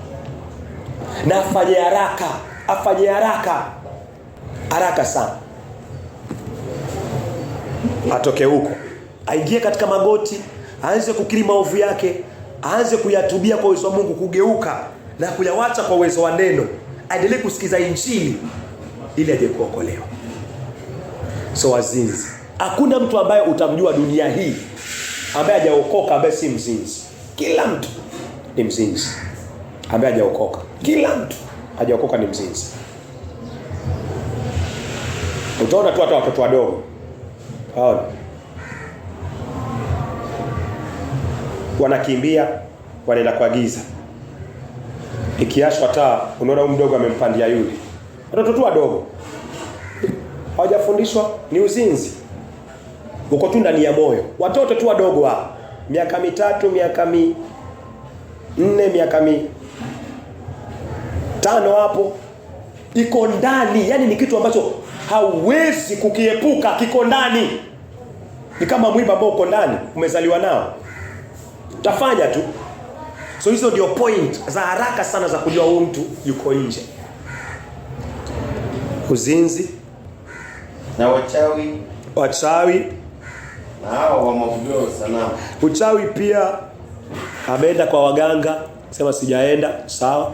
Na afanye haraka sana, atoke huko, aingie katika magoti, aanze kukiri maovu yake, aanze kuyatubia kwa uwezo wa Mungu, kugeuka na kuyawacha kwa uwezo wa neno, aendelee kusikiza injili ili aje kuokolewa. So wazinzi, hakuna mtu ambaye utamjua dunia hii ambaye hajaokoka ambaye si mzinzi. Kila mtu ni mzinzi ambaye hajaokoka. Kila mtu hajaokoka ni mzinzi. Utaona tu hata watoto wadogo, wanakimbia, wanaenda kwa giza. Ikiashwa taa, unaona huyu mdogo amempandia yule. Watoto tu wadogo hawajafundishwa, ni uzinzi. Uko tu ndani ya moyo. Watoto tu wadogo hapa, miaka 3, miaka 4, miaka 5 hapo, iko ndani. Yani ni kitu ambacho hauwezi kukiepuka, kiko ndani. Ni kama mwiba ambao uko ndani, umezaliwa nao. Utafanya tu. So hizo ndio point za haraka sana za kujua huyu mtu yuko nje. Uzinzi na wachawi na hao wa mabudu sanamu. Uchawi pia ameenda kwa waganga, sema sijaenda, sawa.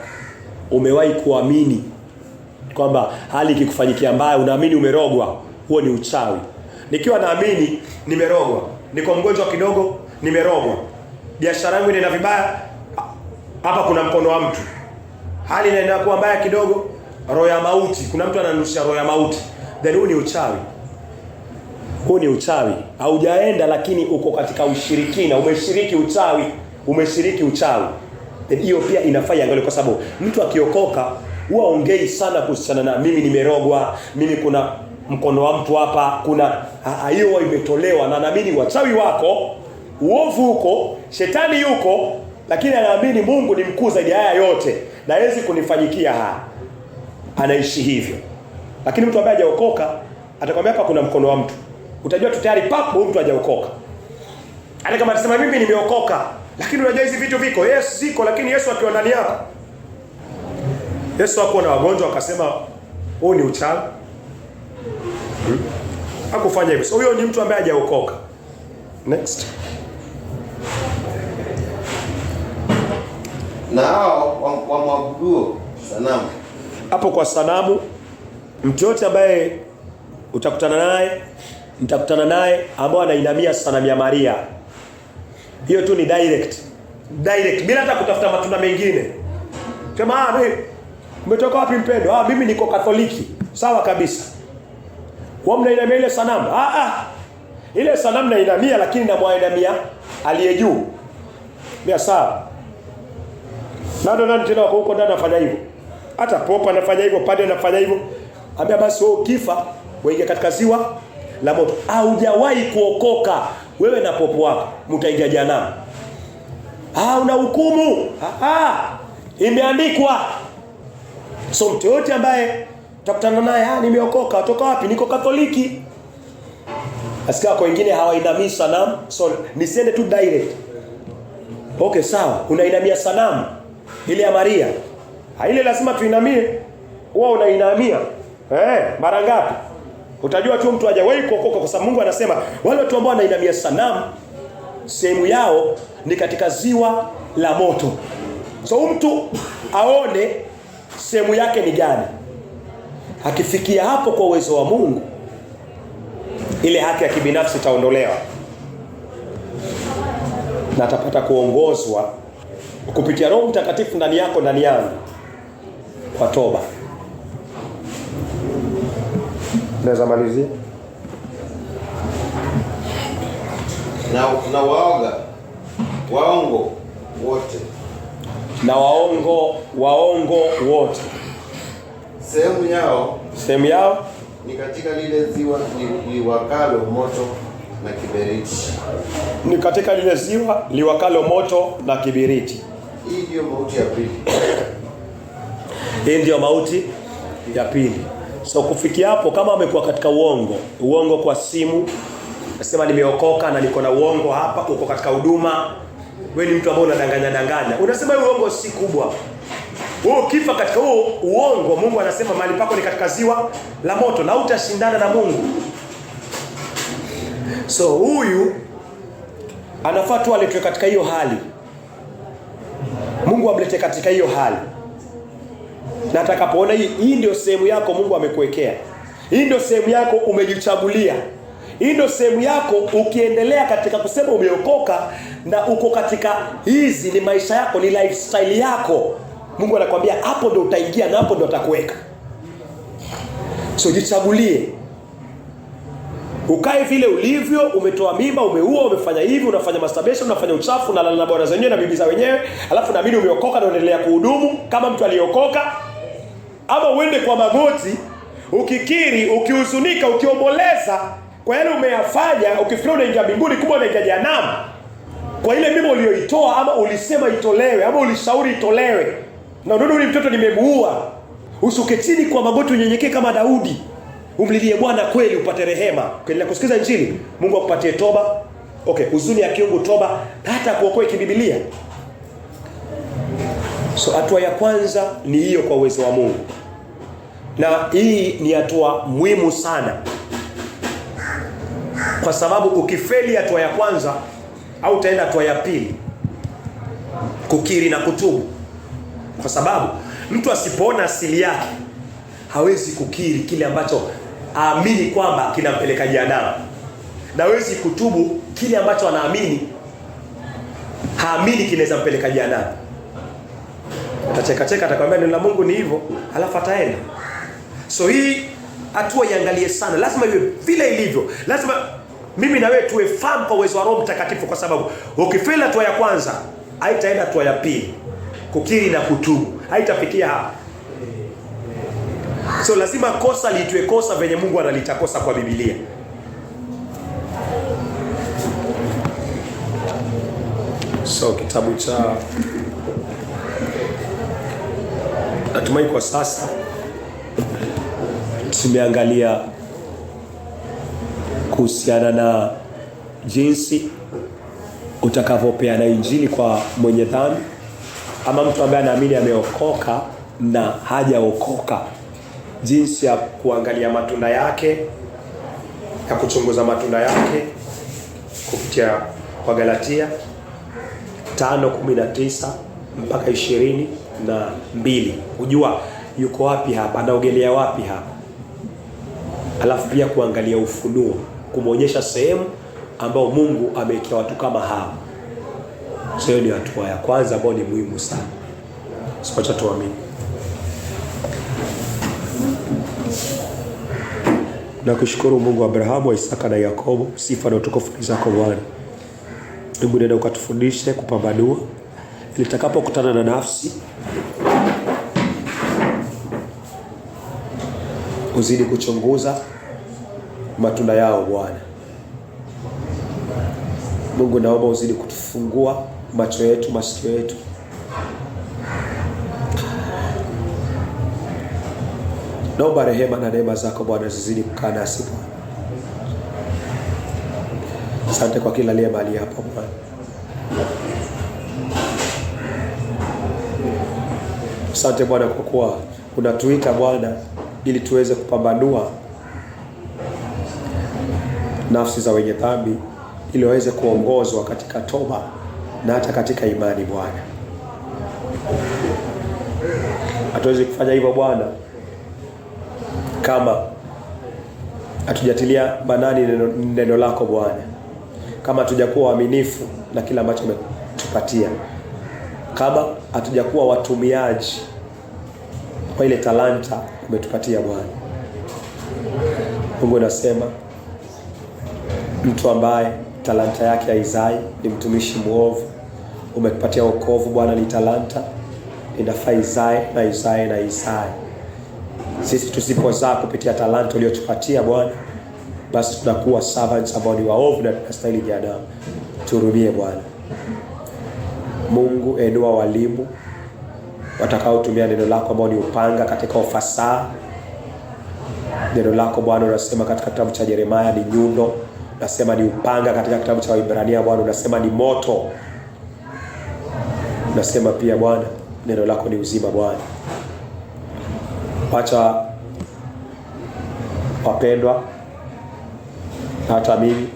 Umewahi kuamini kwamba hali ikikufanyikia mbaya unaamini umerogwa, huo ni uchawi. Nikiwa naamini nimerogwa, niko mgonjwa kidogo, nimerogwa, biashara yangu inaenda vibaya, hapa kuna mkono wa mtu, hali inakuwa mbaya kidogo, roho ya mauti, kuna mtu ananusha roho ya mauti, then huu ni uchawi. Huu ni uchawi. Haujaenda lakini uko katika ushirikina, umeshiriki uchawi. Hiyo pia inafanya angalau, kwa sababu mtu akiokoka huwa ongei sana kuhusiana na mimi nimerogwa, mimi kuna mkono wa mtu hapa, kuna hiyo imetolewa, na naamini wachawi wako, uovu huko, shetani yuko, lakini anaamini Mungu ni mkuu zaidi haya yote na hawezi kunifanyikia haya. Anaishi hivyo. Lakini mtu ambaye hajaokoka atakwambia hapa kuna mkono wa mtu. Utajua tu tayari papo mtu hajaokoka. Hata kama atasema mimi nimeokoka, lakini unajua hizi vitu viko. Yes, ziko, lakini Yesu akiwa ndani yako. Yesu hakuwa na wagonjwa akasema huu ni uchawi. Hakufanya hivyo. So huyo ni mtu ambaye hajaokoka. Next. Na hao wamwabudu sanamu. Hapo kwa sanamu, mtu yote ambaye nitakutana naye ambao anainamia sanamu ya Maria. Hiyo tu ni direct bila hata kutafuta matunda mengine. Sema umetoka wapi mpendo? Mimi niko Katoliki. Sawa kabisa. Kwa mnainamia ile sanamu? Ile sanamu nainamia, lakini namwainamia aliye juu. Ni sawa. Nani tena wako huko ndani anafanya hivyo? Hata popa anafanya hivyo, padre anafanya hivyo. Ambia basi wewe ukifa waingia katika ziwa la moto. Haujawahi kuokoka wewe na popo wako, mtaingia jehanamu. Una hukumu. Imeandikwa. So mtu yote ambaye utakutana naye, nimeokoka, toka wapi? Niko Katoliki. Asikia kwa wengine hawainamii sanamu. So nisende tu direct. Okay, sawa. Unainamia sanamu ile ya Maria. Ile lazima tuinamie. Wewe unainamia. Mara ngapi? Utajua tu mtu hajawahi kuokoka, kwa sababu Mungu anasema wale watu ambao wanainamia sanamu sehemu yao ni katika ziwa la moto. So mtu aone sehemu yake ni gani. Akifikia hapo kwa uwezo wa Mungu, ile haki ya kibinafsi itaondolewa. Na atapata kuongozwa kupitia Roho Mtakatifu ndani yako, ndani yangu, kwa toba. Naweza malizia. Na waongo wote. Na waongo wote. Sehemu yao ni katika lile ziwa liwakalo moto na kiberiti. Ni katika lile ziwa liwakalo moto na kiberiti. Hii ndio mauti ya pili. Hii ndio mauti ya pili. So kufikia hapo, kama amekuwa katika uongo kwa simu, nasema nimeokoka na niko na uongo hapa, uko katika huduma, wewe ni mtu ambaye unadanganya. Unasema uongo si kubwa. Wewe ukifa katika huo uongo, Mungu anasema mahali pako ni katika ziwa la moto na utashindana na Mungu. So huyu anafaa tu aletwe katika hiyo hali. Mungu amlete katika hiyo hali. Na atakapoona hii ndio sehemu yako Mungu amekuwekea. Hii ndio sehemu yako umejichagulia. Hii ndio sehemu yako ukiendelea katika kusema umeokoka na uko katika hizi ni maisha yako, ni lifestyle yako. Mungu anakuambia hapo ndio utaingia na hapo ndio atakuweka. So jichagulie. Ukae vile ulivyo, umetoa mimba, umeua, umefanya hivi, unafanya masturbation, unafanya uchafu, unalala na bwana zenyewe na bibi za wenyewe, alafu naamini umeokoka na unaendelea kuhudumu kama mtu aliyeokoka. Ama uende kwa magoti, ukikiri, ukihuzunika, ukiomboleza kwa yale umeyafanya, ukifikiri unaingia mbinguni, kumbe unaingia jehanamu. Kwa ile mimba uliyoitoa, ama ulisema itolewe, ama ulishauri itolewe. Na unaona yule mtoto nimemuua. Ushuke chini kwa magoti, unyenyekee kama Daudi. Umlilie Bwana kweli upate rehema. Ukiendelea kusikiza injili, Mungu akupatie toba. Okay, huzuni ya kiungu toba, hata kuokoa kibibilia. So hatua ya kwanza ni hiyo kwa uwezo wa Mungu. Na hii ni hatua muhimu sana. Kwa sababu ukifeli hatua ya kwanza au utaenda hatua ya pili, kukiri na kutubu. Kwa sababu mtu asipoona asili yake hawezi kukiri kile ambacho aamini kwamba kinampeleka jehanamu. Na hawezi kutubu kile ambacho anaamini haamini kinaweza mpeleka jehanamu. Atacheka cheka, atakwambia neno la Mungu ni hivyo, alafu ataenda. So hii hatua iangalie sana. Lazima iwe vile ilivyo. Lazima mimi na wewe tuwe fahamu kwa uwezo wa Roho Mtakatifu, kwa sababu ukifeli hatua ya kwanza, haitaenda hatua ya pili, kukiri na kutubu, haitafikia hapa. So lazima kosa liitwe kosa venye Mungu analitakosa kwa Biblia. So kitabu cha, natumai kwa sasa tumeangalia kuhusiana na jinsi utakavyopeana injili kwa mwenye dhambi ama mtu ambaye anaamini ameokoka na hajaokoka, jinsi ya kuangalia matunda yake, ya kuchunguza matunda yake kupitia kwa Galatia 5:19 mpaka 22. Kujua yuko wapi hapa, anaogelea wapi hapa. Alafu pia kuangalia ufunuo, kumuonyesha sehemu ambao Mungu amewekea watu kama hao. So ni hatua ya kwanza ambayo ni muhimu sana. Sipacha tuamini. Na kushukuru Mungu wa Abrahamu, wa Isaka na Yakobo. Sifa na utukufu ni zako Bwana. Mungu, nenda ukatufundishe kupambanua ili tutakapokutana na nafsi uzidi kuchunguza matunda yao Bwana. Mungu, naomba uzidi kutufungua macho yetu, masikio yetu. Naomba rehema na neema zako Bwana zizidi kukaa nasi Bwana. Asante kwa kila aliye mahali hapa Bwana. Asante Bwana kwa kuwa unatuita Bwana ili tuweze kupambanua nafsi za wenye dhambi, ili waweze kuongozwa katika toba na hata katika imani Bwana. Hatuwezi kufanya hivyo Bwana kama hatujatilia manani neno lako Bwana, kama hatujakuwa waaminifu na kila ambacho umetupatia, kama hatujakuwa watumiaji kwa ile talanta umetupatia Bwana. Mungu anasema mtu ambaye talanta yake haizai ni mtumishi muovu. Umetupatia wokovu Bwana, ni talanta, inafaa izae na izae na izae. Sisi tusipozaa kupitia talanta uliyotupatia Bwana, basi tunakuwa servants ambao ni waovu na tunastahili jehanamu. Turudie Bwana. Mungu, enua walimu watakaotumia neno lako ambao ni upanga katika ufasaha. Neno lako Bwana unasema katika kitabu cha Yeremia ni nyundo, unasema ni upanga katika kitabu cha Waebrania Bwana unasema ni moto. Unasema pia Bwana neno lako ni uzima Bwana. Acha wapendwa hata mimi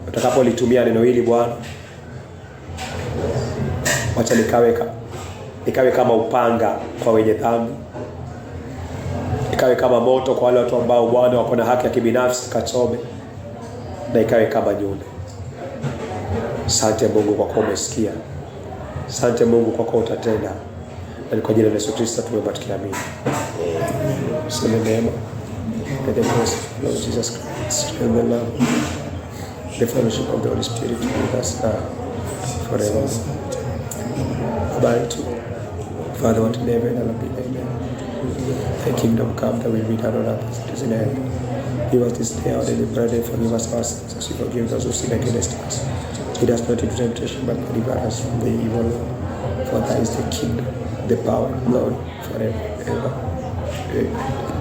utakapolitumia neno hili Bwana, acha nikawe kama upanga kwa wenye dhambi, ikawe kama moto kwa wale watu ambao Bwana wako na haki ya kibinafsi kachome, na ikawe kama nyundo. Asante Mungu kwa kuwa umesikia. Asante Mungu kwa kuwa utatenda. Na kwa jina la Yesu Kristo tumeomba tukiamini. Sema neema. May the grace of Lord Jesus Christ and the love, the fellowship of the Holy Spirit be with us now forever. Abide to Father, what in heaven, hallowed be thy name. Thy kingdom come, thy will be done on earth as it is in heaven. Give us this day our daily bread, and forgive us our sins as we forgive those who sin against us. Lead us not into temptation, but deliver us from the evil one. For thine is the kingdom, the power, Lord, forever and ever. Amen.